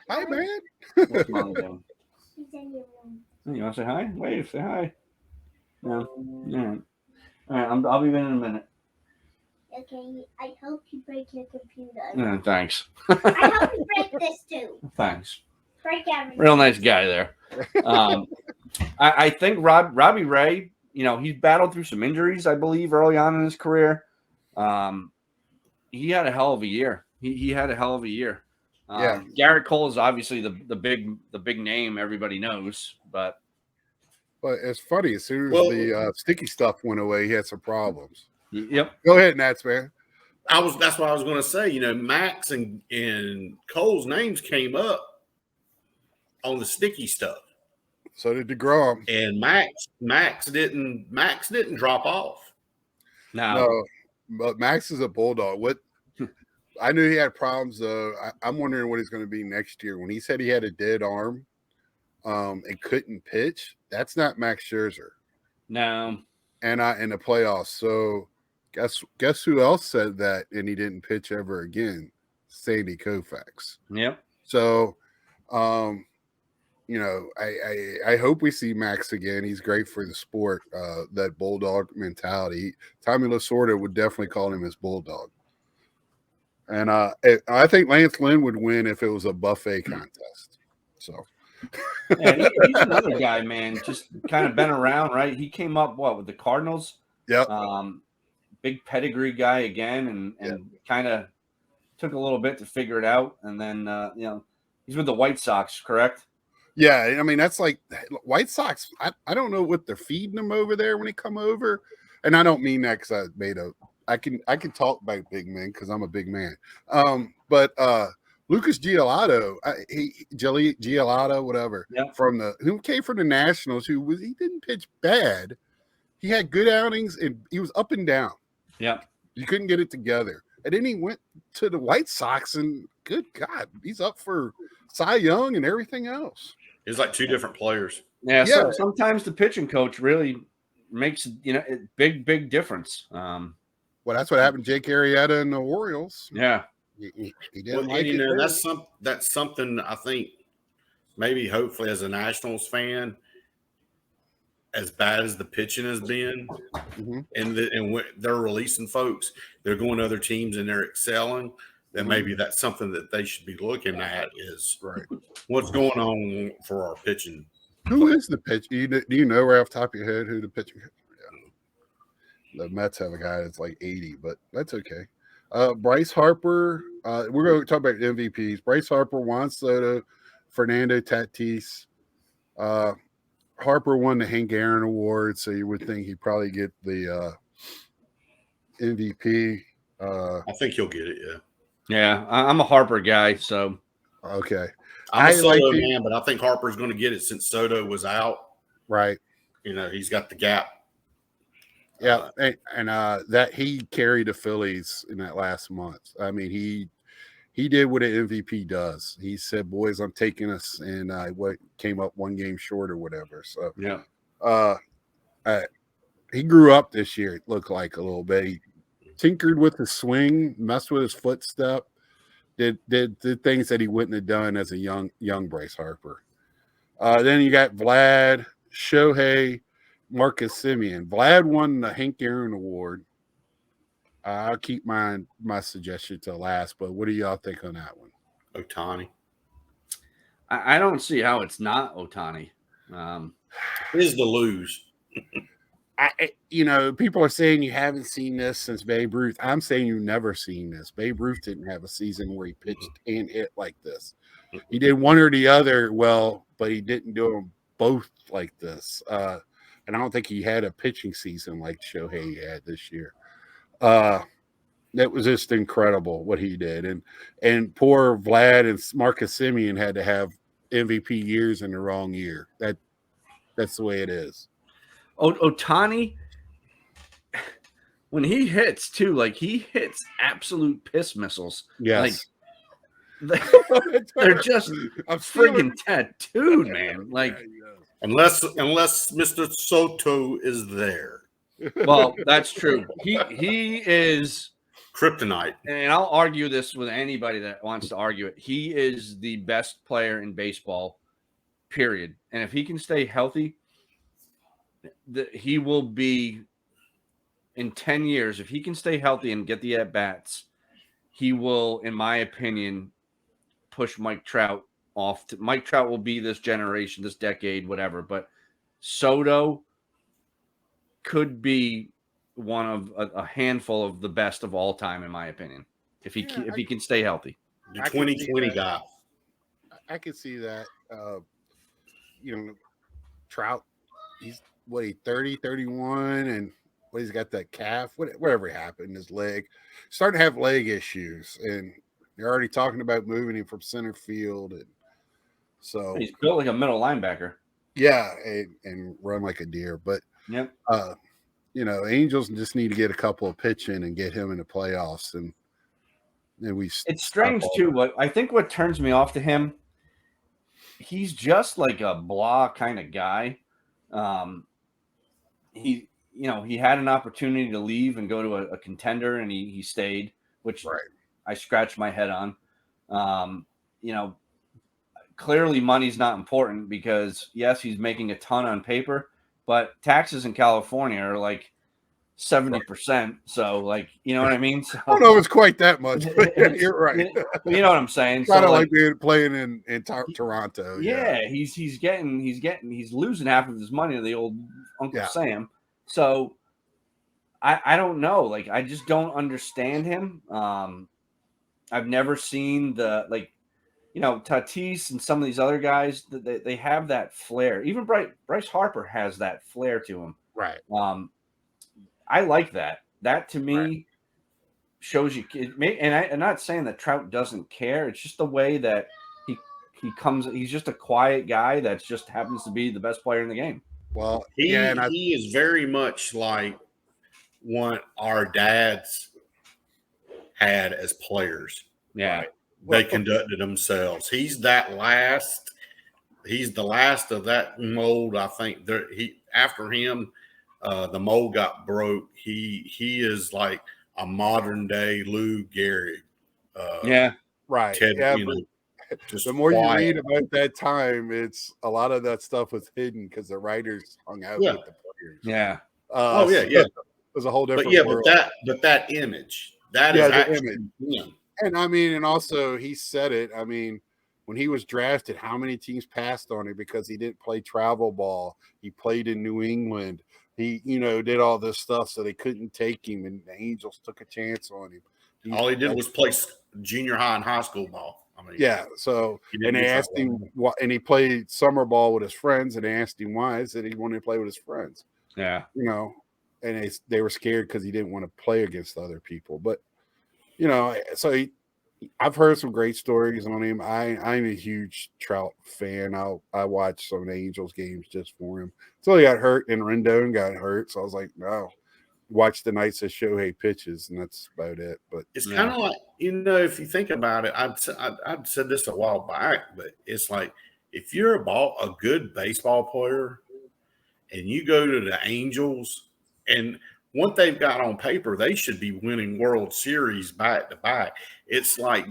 Hi, man. What's Molly doing? You want to say hi? Wave, say hi. No. Yeah. All right, I'll be in a minute. Okay, I hope you break your computer. Yeah, thanks. I hope you break this too. Thanks. Break everything. Real nice guy there. I think Robbie Ray, you know, he's battled through some injuries, I believe, early on in his career. He had a hell of a year. He had a hell of a year. Yeah. Garrett Cole is obviously the big name everybody knows, but it's funny. As soon as the sticky stuff went away, he had some problems. Yep. Go ahead, Nats, man. That's what I was going to say. You know, Max and Cole's names came up on the sticky stuff. So did DeGrom. And Max didn't drop off. No, but Max is a bulldog. I knew he had problems though. I'm wondering what he's going to be next year. When he said he had a dead arm, and couldn't pitch, that's not Max Scherzer. No. And in the playoffs. So guess who else said that and he didn't pitch ever again? Sandy Koufax. Yep. So you know, I hope we see Max again. He's great for the sport, that bulldog mentality. Tommy Lasorda would definitely call him his bulldog. And I think Lance Lynn would win if it was a buffet contest. So yeah, he's another guy, man. Just kind of been around, right? He came up with the Cardinals. Yep. Big pedigree guy again, and kind of took a little bit to figure it out, and then you know, he's with the White Sox, correct? Yeah, I mean that's like White Sox. I don't know what they're feeding them over there when they come over, and I don't mean that because I can talk about big men because I'm a big man. But Lucas Giolito, Giolito, whatever, who came from the Nationals, he didn't pitch bad. He had good outings and he was up and down. Yeah, you couldn't get it together, and then he went to the White Sox, and good God, he's up for Cy Young and everything else. It's like two different players. Yeah. So sometimes the pitching coach really makes big difference. Well, that's what happened to Jake Arrieta and the Orioles. Yeah. He didn't like it. You know, that's something I think maybe hopefully as a Nationals fan, as bad as the pitching has been, and they're releasing folks, they're going to other teams and they're excelling, then maybe that's something that they should be looking at is what's going on for our pitching. Who is the pitch? Do you know right off the top of your head who the pitcher is? The Mets have a guy that's like 80, but that's okay. Bryce Harper. We're going to talk about MVPs. Bryce Harper, Juan Soto, Fernando Tatis. Harper won the Hank Aaron Award, so you would think he'd probably get the MVP. I think he'll get it, yeah. Yeah, I'm a Harper guy, so. Okay. I'm a Soto man, but I think Harper's going to get it since Soto was out. Right. You know, he's got the gap. Yeah, and that he carried the Phillies in that last month. I mean, he did what an MVP does. He said, "Boys, I'm taking us," and what came up one game short or whatever. So yeah, he grew up this year. It looked like a little bit. tinkered with his swing, messed with his footstep, did things that he wouldn't have done as a young Bryce Harper. Then you got Vlad, Shohei, Marcus Simeon. Vlad won the Hank Aaron Award. I'll keep my suggestion to last, but what do y'all think on that one? Ohtani. I don't see how it's not Ohtani. Is the lose. People are saying you haven't seen this since Babe Ruth. I'm saying you've never seen this. Babe Ruth didn't have a season where he pitched and hit like this. He did one or the other well, but he didn't do them both like this. And I don't think he had a pitching season like Shohei had this year. That was just incredible what he did. And poor Vlad and Marcus Simeon had to have MVP years in the wrong year. That's the way it is. Ohtani, when he hits too, like he hits absolute piss missiles. Yes. Like they're just friggin' tattooed, man. Like unless Mr. Soto is there. Well, that's true. He is kryptonite. And I'll argue this with anybody that wants to argue it. He is the best player in baseball, period. And if he can stay healthy, he will be in 10 years. If he can stay healthy and get the at-bats, he will, in my opinion, push Mike Trout off. Mike Trout will be this generation, this decade, whatever. But Soto could be one of a handful of the best of all time, in my opinion, if he can stay healthy. The 2020 guy. I could see that. Trout, he's 30, 31, and he's got that calf, whatever happened, his leg, starting to have leg issues, and they're already talking about moving him from center field, and so he's built like a middle linebacker. Yeah, and run like a deer, but yep. Angels just need to get a couple of pitch in and get him in the playoffs, and it's strange too. What I think what turns me off to him, he's just like a blah kind of guy. He had an opportunity to leave and go to a contender, and he stayed, which I scratched my head on. Clearly money's not important because yes, he's making a ton on paper, but taxes in California are like 70%. So like, you know what I mean? So, I don't know if it's quite that much, but you're right. You know what I'm saying? Kind of like playing in Toronto. Yeah, he's losing half of his money to the old Uncle Sam. So I don't know. Like, I just don't understand him. I've never seen Tatis and some of these other guys, they have that flair. Even Bryce Harper has that flair to him. Right. I like that. That to me shows you. I'm not saying that Trout doesn't care. It's just the way that he comes. He's just a quiet guy that just happens to be the best player in the game. Well, he is very much like what our dads had as players. Yeah. Right? They conducted themselves. He's the last of that mold. I think after him, the mold got broke. He is like a modern day Lou Gehrig. Right. Ted, the more you read about that time, it's a lot of that stuff was hidden because the writers hung out with the players. Yeah. It was a whole different world. But that image, that is actually him. And and also he said it. When he was drafted, how many teams passed on him because he didn't play travel ball? He played in New England. He, did all this stuff, so they couldn't take him, and the Angels took a chance on him. All he did was play junior high and high school ball. So and they asked him what, and he played summer ball with his friends, and they asked him why. He said he wanted to play with his friends. Yeah, and they were scared because he didn't want to play against other people, but. So I've heard some great stories on him. I'm a huge Trout fan. I watch some of the Angels games just for him. So he got hurt, and Rendon got hurt. So I was like, no, watch the nights that Shohei pitches, and that's about it. But it's kind of like, if you think about it, I've said this a while back, but it's like if you're a good baseball player and you go to the Angels, and what they've got on paper, they should be winning World Series back to back. It's like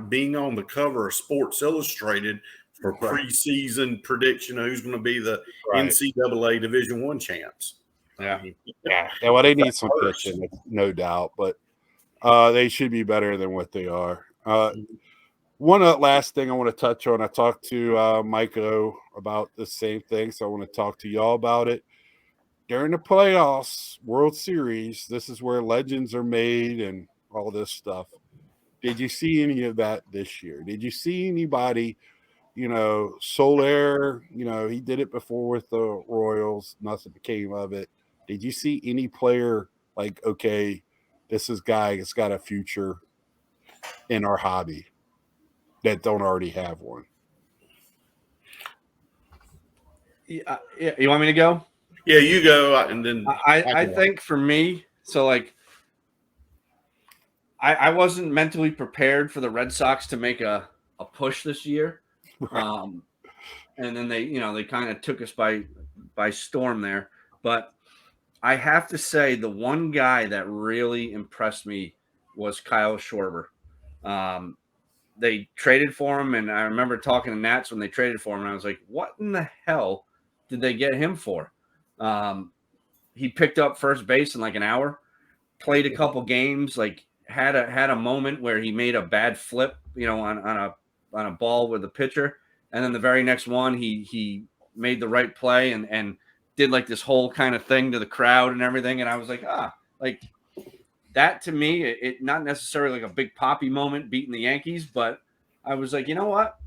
being on the cover of Sports Illustrated for preseason prediction of who's going to be the NCAA Division I champs. Yeah. Yeah. Well, they need some pitching, no doubt, but they should be better than what they are. One last thing I want to touch on. I talked to Mike O about the same thing, so I want to talk to y'all about it. During the playoffs, World Series, this is where legends are made and all this stuff. Did you see any of that this year? Did you see anybody, Soler, he did it before with the Royals, nothing came of it. Did you see any player like, okay, this is guy that's got a future in our hobby that don't already have one? Yeah, you want me to go? Yeah, you go, and then I think for me, so like I wasn't mentally prepared for the Red Sox to make a push this year. Right. And then they kind of took us by storm there. But I have to say the one guy that really impressed me was Kyle Schwarber. They traded for him, and I remember talking to Nats when they traded for him, and I was like, what in the hell did they get him for? He picked up first base in like an hour, played a couple games, like had a moment where he made a bad flip, on a ball with the pitcher, and then the very next one he made the right play and did like this whole kind of thing to the crowd and everything, and I was like, like that to me, it not necessarily like a big poppy moment beating the Yankees, but I was like, you know what,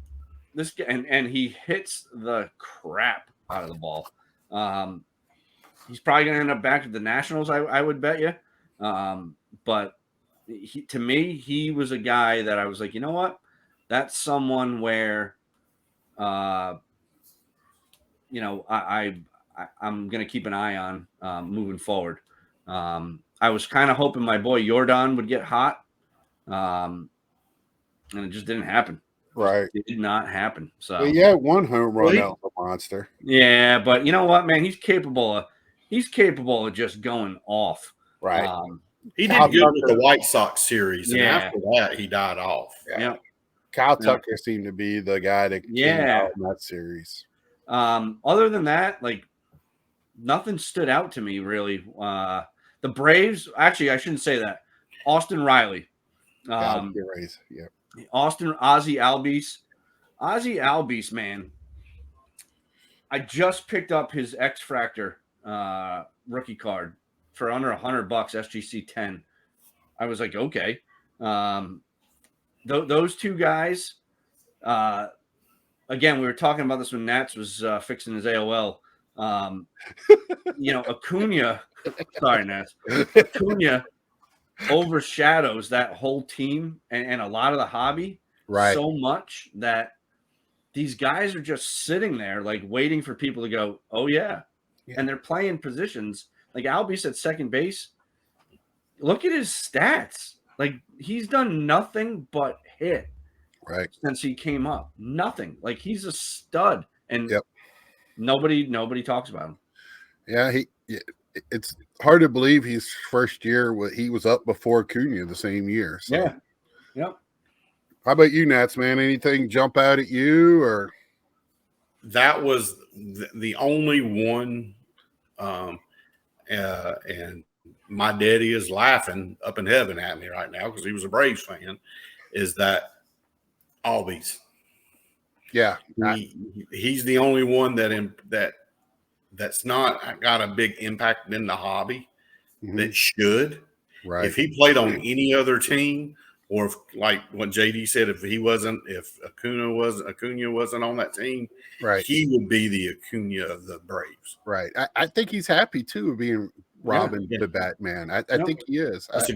this guy, and he hits the crap out of the ball. He's probably going to end up back at the Nationals, I would bet you. But to me, he was a guy that I was like, you know what? That's someone where, I'm going to keep an eye on moving forward. I was kind of hoping my boy Jordan would get hot, and it just didn't happen. Right. It did not happen. So yeah, one home run out of the monster. Yeah, but you know what, man? He's capable of just going off. Right. He did good with the White Sox series, and after that, he died off. Yeah. Kyle Tucker seemed to be the guy that came out in that series. Other than that, like nothing stood out to me really. The Braves, actually, I shouldn't say that. Austin Riley. Ozzie Albies, man. I just picked up his X Factor rookie card for under $100 SGC 10. I was like, okay. Those two guys, again, we were talking about this when Nats was fixing his AOL. Acuna, sorry, Nats. Acuna overshadows that whole team and a lot of the hobby so much that these guys are just sitting there like waiting for people to go, oh, yeah. And they're playing positions. Like Albies at second base. Look at his stats. Like he's done nothing but hit since he came up. Nothing. Like he's a stud. And nobody talks about him. Yeah, it's hard to believe his first year he was up before Acuna the same year. So. Yeah. Yep. How about you, Nats, man? Anything jump out at you or? That was the only one. And my daddy is laughing up in heaven at me right now because he was a Braves fan, is that Albies. Yeah. He's the only one that's not got a big impact in the hobby that should. Right. If he played on any other team, or if, like what JD said, if Acuna wasn't on that team, he would be the Acuna of the Braves. Right. I think he's happy too of being Robin the Batman. I think he is. That's a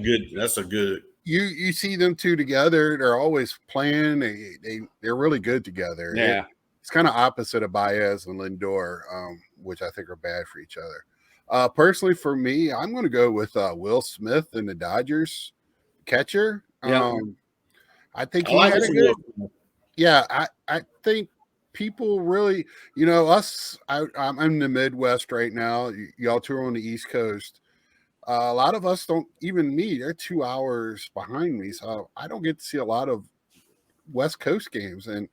good. You see them two together. They're always playing. They're really good together. Yeah. It's kind of opposite of Baez and Lindor, which I think are bad for each other. Personally, for me, I'm going to go with Will Smith and the Dodgers catcher. I think he had a good. Yeah, I think people really, us. I'm in the Midwest right now. Y'all two are on the East Coast. a lot of us don't, even me, they're 2 hours behind me, so I don't get to see a lot of West Coast games. And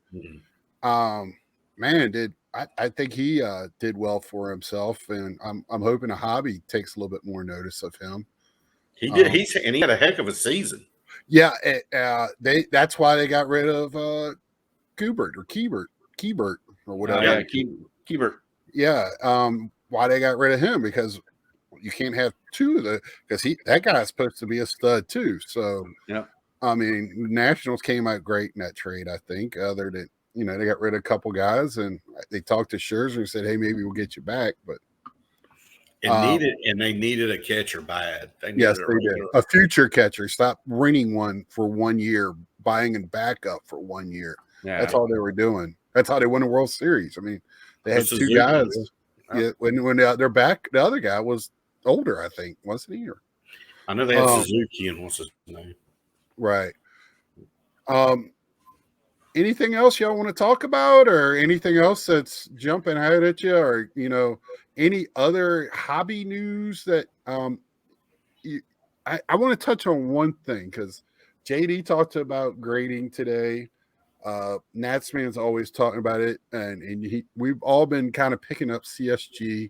man, I think he did well for himself, and I'm hoping a hobby takes a little bit more notice of him. He did. And he had a heck of a season. Yeah, that's why they got rid of Keebert or whatever. Yeah, Keebert. Yeah, why they got rid of him, because you can't have two of the, because that guy's supposed to be a stud too. So yeah, I mean, Nationals came out great in that trade. I think other than they got rid of a couple guys, and they talked to Scherzer and said, "Hey, maybe we'll get you back." But they needed a catcher bad. Yes, they did. A future catcher. Stop renting one for 1 year, buying a backup for 1 year. yeah. That's all they were doing. That's how they won the World Series. I mean, they had Suzuki, two guys. yeah. When they're back, the other guy was older, I think, wasn't he? Or, I know they had Suzuki and what's his name. Right. Anything else y'all want to talk about, or anything else that's jumping out at you, or any other hobby news that I want to touch on one thing, because JD talked about grading today. Natsman's always talking about it, and we've all been kind of picking up CSG.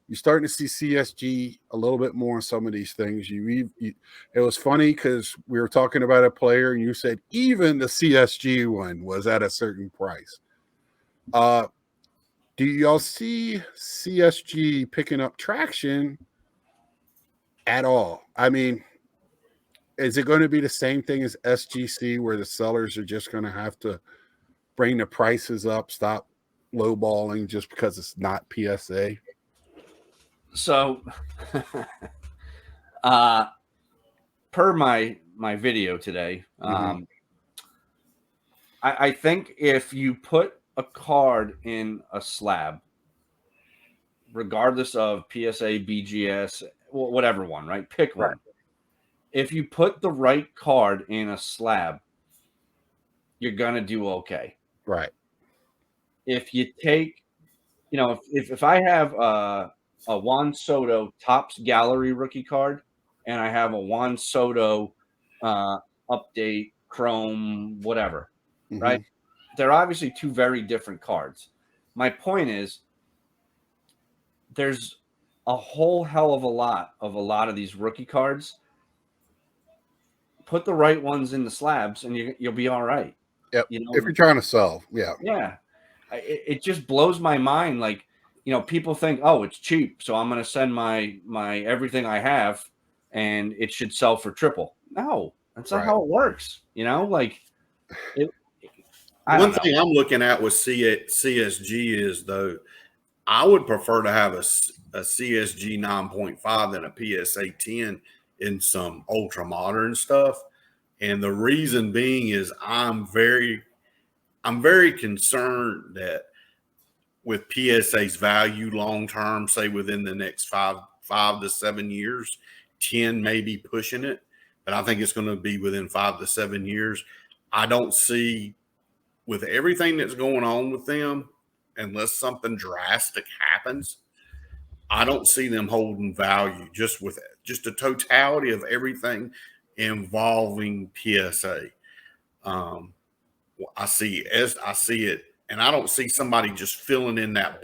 You're starting to see CSG a little bit more on some of these things. It was funny because we were talking about a player, and you said even the CSG one was at a certain price. Do y'all see CSG picking up traction at all? I mean, is it going to be the same thing as SGC, where the sellers are just going to have to bring the prices up, stop lowballing just because it's not PSA? So, per my video today, I think if you put a card in a slab, regardless of PSA, BGS, whatever one, right? Pick one. Right. If you put the right card in a slab, you're gonna do okay. Right. If you take, if I have a Juan Soto Topps Gallery rookie card, and I have a Juan Soto update Chrome whatever, right? They're obviously two very different cards. My point is, there's a whole hell of a lot of these rookie cards. Put the right ones in the slabs, and you'll be all right. Yep. If you're trying to sell, yeah. It just blows my mind. Like, people think, oh, it's cheap, so I'm going to send my everything I have, and it should sell for triple. No, that's not how it works. One thing I'm looking at with CSG is, though, I would prefer to have a CSG 9.5 than a PSA 10 in some ultra modern stuff. And the reason being is I'm very concerned that with PSA's value long term, say within the next 5 to 7 years, 10 may be pushing it, but I think it's going to be within 5 to 7 years. I don't see, with everything that's going on with them, unless something drastic happens, I don't see them holding value just with the totality of everything involving PSA. I see it, and I don't see somebody just filling in that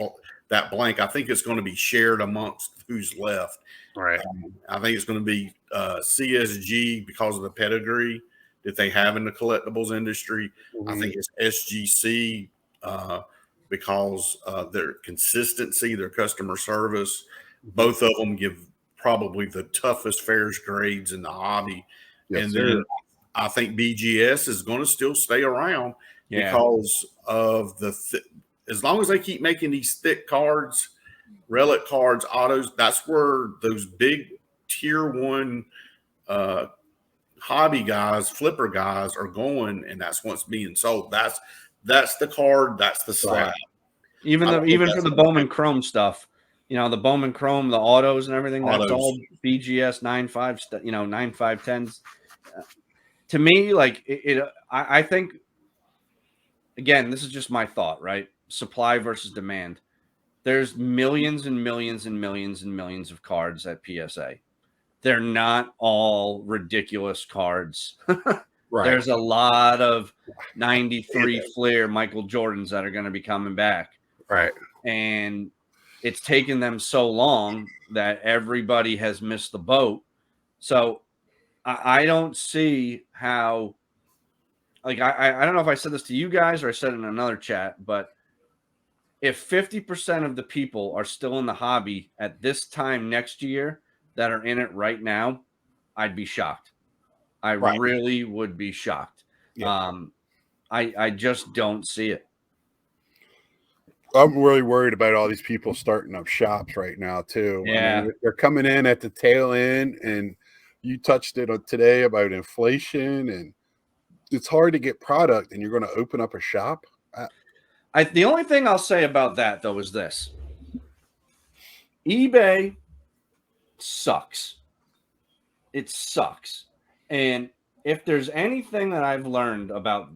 blank. I think it's going to be shared amongst who's left. Right. I think it's going to be CSG because of the pedigree that they have in the collectibles industry. I think it's SGC because of their consistency, their customer service. Both of them give probably the toughest fair's grades in the hobby. Yes, and then I think BGS is going to still stay around because of as long as they keep making these thick cards, relic cards, autos, that's where those big tier one hobby guys, flipper guys are going, and that's what's being sold. That's the card, that's the slab. Even for the Bowman Chrome stuff, the Bowman Chrome, the autos and everything, that's all BGS 9.5, 9.510s. To me, like I think, again, this is just my thought, right? Supply versus demand. There's millions and millions and millions and millions of cards at PSA. they're not all ridiculous cards. Right. There's a lot of 93 Fleer Michael Jordans that are going to be coming back. Right. And it's taken them so long that everybody has missed the boat. So I don't see how, like, I don't know if I said this to you guys or I said it in another chat, but if 50% of the people are still in the hobby at this time next year that are in it right now, I'd be shocked. I really would be shocked. Yeah. I just don't see it. I'm really worried about all these people starting up shops right now too. Yeah. I mean, they're coming in at the tail end, and you touched it today about inflation, and it's hard to get product, and you're going to open up a shop. The only thing I'll say about that though is this: eBay sucks. It sucks. And if there's anything that I've learned about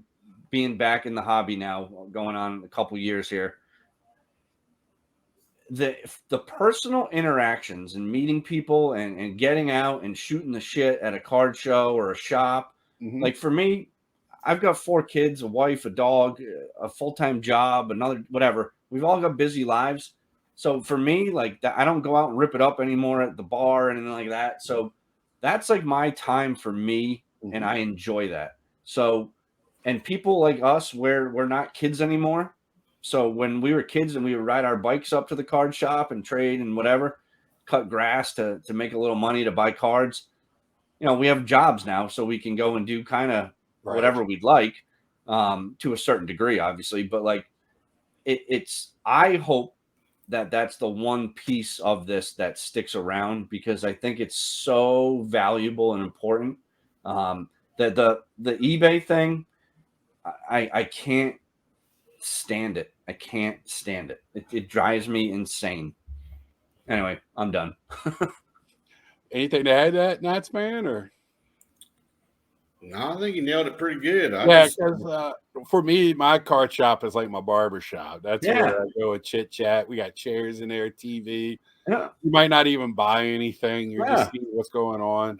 being back in the hobby now, going on a couple years here, the personal interactions and meeting people and getting out and shooting the shit at a card show or a shop. Mhm. Like for me, I've got 4 kids, a wife, a dog, a full-time job, another whatever. We've all got busy lives. So for me, like I don't go out and rip it up anymore at the bar and anything like that. So that's like my time for me, and I enjoy that. So, and people like us, we're not kids anymore. So when we were kids and we would ride our bikes up to the card shop and trade and whatever, cut grass to make a little money to buy cards. You know, we have jobs now, so we can go and do kind of whatever we'd like, to a certain degree, obviously. But like, it's I hope that that's the one piece of this that sticks around, because I think it's so valuable and important. That the eBay thing, I can't stand it. I can't stand it. It drives me insane. Anyway, I'm done. Anything to add to that, Natsman, or? No, I think you nailed it pretty good. Because for me, my card shop is like my barber shop. That's where I go and chit chat. We got chairs in there, TV. Yeah. You might not even buy anything. You're just seeing what's going on.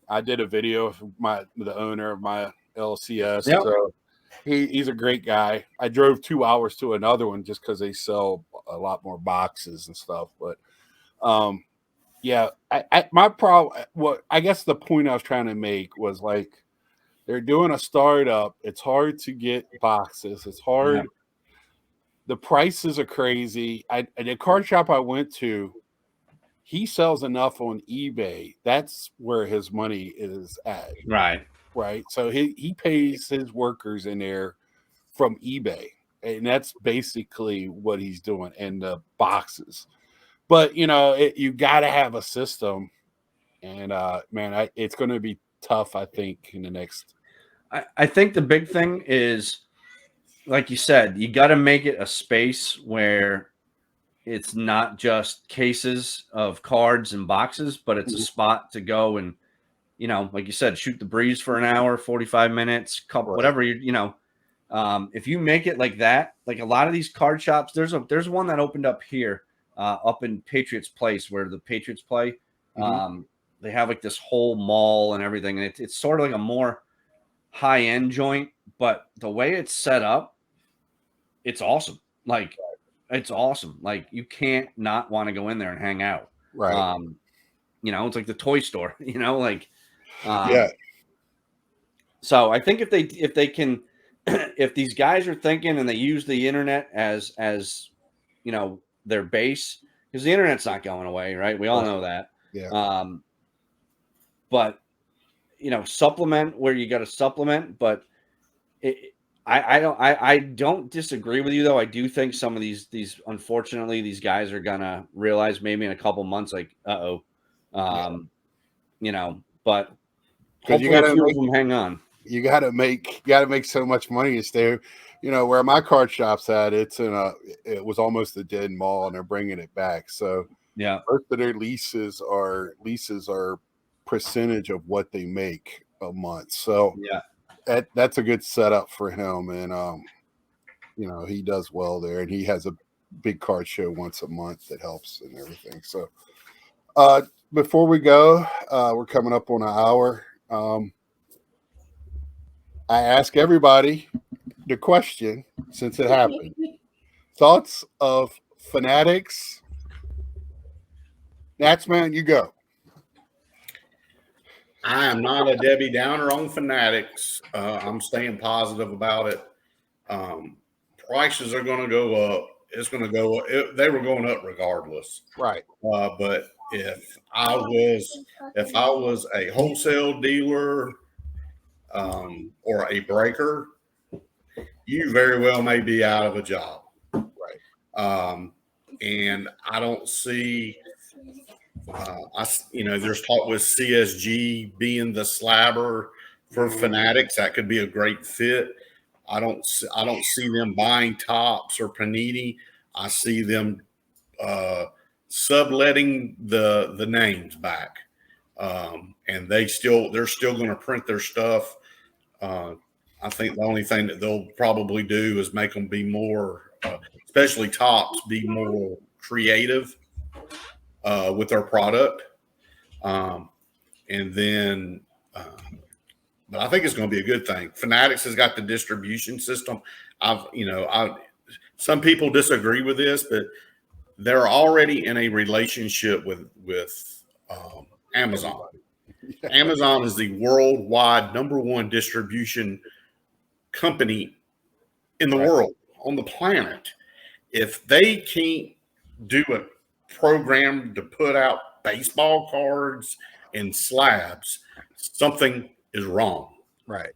I did a video of the owner of my LCS. Yep. So he's a great guy. I drove 2 hours to another one just because they sell a lot more boxes and stuff. But yeah, my problem. I guess the point I was trying to make was like, they're doing a startup. It's hard to get boxes. It's hard. Yeah. The prices are crazy. The card shop I went to, he sells enough on eBay. That's where his money is at. Right. So he pays his workers in there from eBay, and that's basically what he's doing. And the boxes. But you know, you got to have a system, and man, it's going to be tough. I think in the next. I think the big thing is, like you said, you got to make it a space where it's not just cases of cards and boxes, but it's a spot to go and, you know, like you said, shoot the breeze for an hour, 45 minutes, whatever if you make it like that, like a lot of these card shops, there's one that opened up here, up in Patriots Place where the Patriots play. They have like this whole mall and everything, and it's sort of like a more high-end joint, but the way it's set up, it's awesome. Like, it's awesome. Like, you can't not want to go in there and hang out. Right. You know, it's like the toy store, you know, like, Yeah. So I think if they can, if these guys are thinking and they use the internet as you know, their base, because the internet's not going away, right? We all know that. Yeah. But you know, supplement where you got to supplement. But I don't disagree with you though. I do think some of these unfortunately these guys are gonna realize maybe in a couple months, like, you know, but hopefully a few of them hang on. You got to make so much money to stay. You know, where my card shop's at, it was almost a dead mall, and they're bringing it back. So yeah, most of their leases are percentage of what they make a month. So yeah, that's a good setup for him, and you know, he does well there, and he has a big card show once a month that helps and everything. So before we go, we're coming up on an hour. I ask everybody the question since it happened. Thoughts of Fanatics? Natsman, you go. I am not a Debbie Downer on Fanatics. I'm staying positive about it. Prices are going to go up. It's going to go up. They were going up regardless. Right. But if I was a wholesale dealer or a breaker, you very well may be out of a job. Right. And I don't see. There's talk with CSG being the slabber for Fanatics. That could be a great fit. I don't see them buying Tops or Panini. I see them subletting the names back, and they're still going to print their stuff. I think the only thing that they'll probably do is make them be more, especially Tops, be more creative with their product. And then, but I think it's going to be a good thing. Fanatics has got the distribution system. Some people disagree with this, but they're already in a relationship with Amazon. Amazon is the worldwide #1 distribution company in the world, on the planet. If they can't do a program to put out baseball cards and slabs, something is wrong. Right.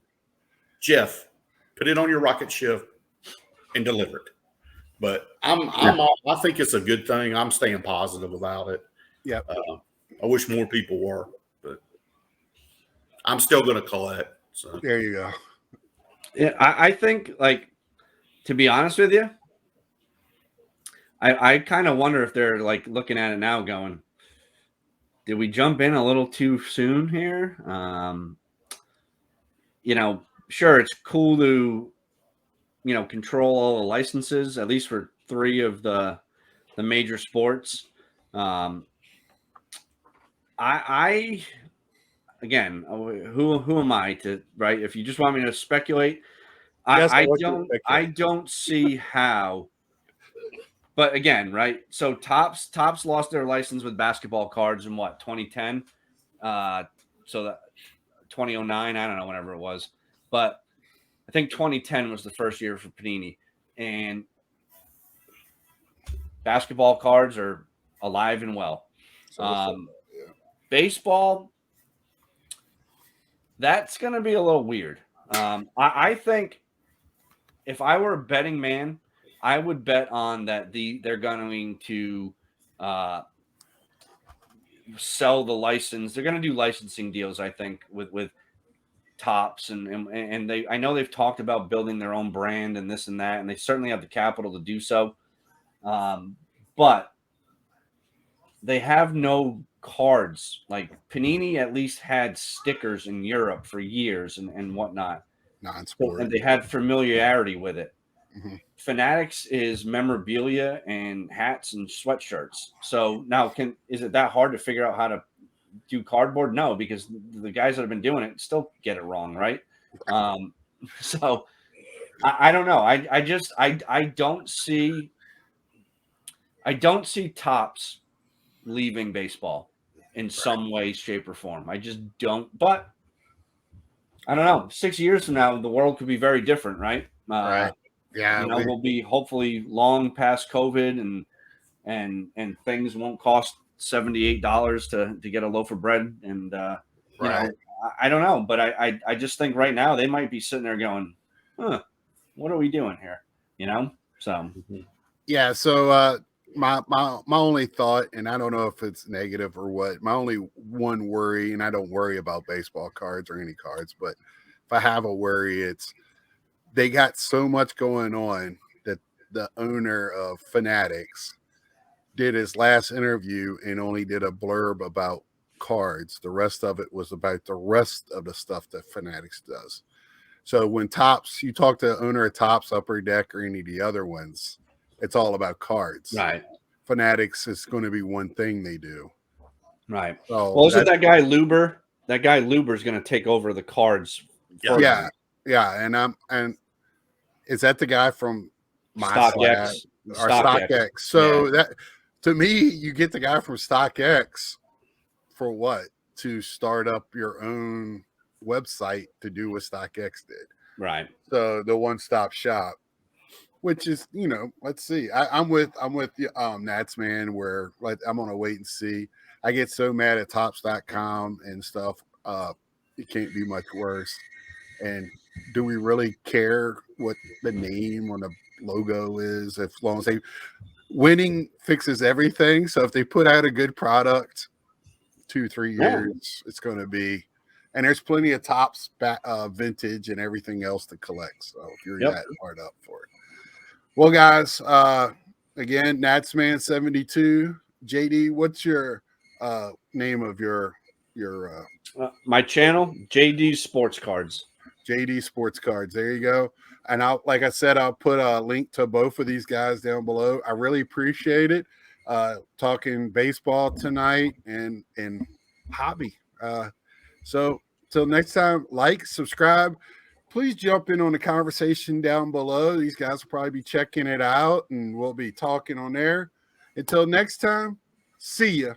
Jeff, put it on your rocket ship and deliver it. But I think it's a good thing. I'm staying positive about it. Yeah. I wish more people were, but I'm still going to collect. So there you go. Yeah, I think, like, to be honest with you, I kind of wonder if they're like looking at it now going, did we jump in a little too soon here? Sure, it's cool to, control all the licenses, at least for 3 of the major sports. I again, who am I to, right? If you just want me to speculate, Yes, I don't see how. But again, right? So Tops lost their license with basketball cards in what, 2010? So that 2009, I don't know, whenever it was. But I think 2010 was the first year for Panini. And basketball cards are alive and well. Baseball, that's going to be a little weird. I think if I were a betting man, I would bet on that they're going to sell the license. They're going to do licensing deals, I think, with Tops and I know they've talked about building their own brand and this and that, and they certainly have the capital to do so. But they have no cards. Like Panini at least had stickers in Europe for years and whatnot. Non-sport. And they had familiarity with it. Mm-hmm. Fanatics is memorabilia and hats and sweatshirts. So now is it that hard to figure out how to do cardboard? No, because the guys that have been doing it still get it wrong, right? So I don't know. I don't see Tops leaving baseball in some way, shape, or form. I just don't. But I don't know. 6 years from now, the world could be very different, right? Right. Yeah. We'll be hopefully long past COVID, and things won't cost $78 to get a loaf of bread. And I don't know, but I just think right now they might be sitting there going, what are we doing here? So yeah. So my only thought, and I don't know if it's negative or what, my only one worry, and I don't worry about baseball cards or any cards, but if I have a worry, it's they got so much going on that the owner of Fanatics did his last interview and only did a blurb about cards. The rest of it was about the rest of the stuff that Fanatics does. So when Tops, you talk to the owner of Tops, Upper Deck, or any of the other ones, it's all about cards. right. Fanatics is going to be one thing they do. Right. So Well, isn't that guy Luber? That guy Luber's going to take over the cards. Yeah. And is that the guy from StockX or StockX? So that, to me, you get the guy from StockX for what? To start up your own website to do what StockX did. Right. So the one-stop shop, which is, let's see. I'm with Natsman, where I'm gonna wait and see. I get so mad at Tops.com and stuff. It can't be much worse. And do we really care what the name on the logo is? As long as winning fixes everything. So if they put out a good product, 2-3 years, it's going to be, and there's plenty of Tops vintage and everything else to collect. So if you're that hard up for it. Well, guys, again, Natsman72, JD, what's your name of your my channel? JD Sports Cards. JD Sports Cards. There you go. And like I said, I'll put a link to both of these guys down below. I really appreciate it. Talking baseball tonight and hobby. So till next time, like, subscribe. Please jump in on the conversation down below. These guys will probably be checking it out, and we'll be talking on there. Until next time, see ya.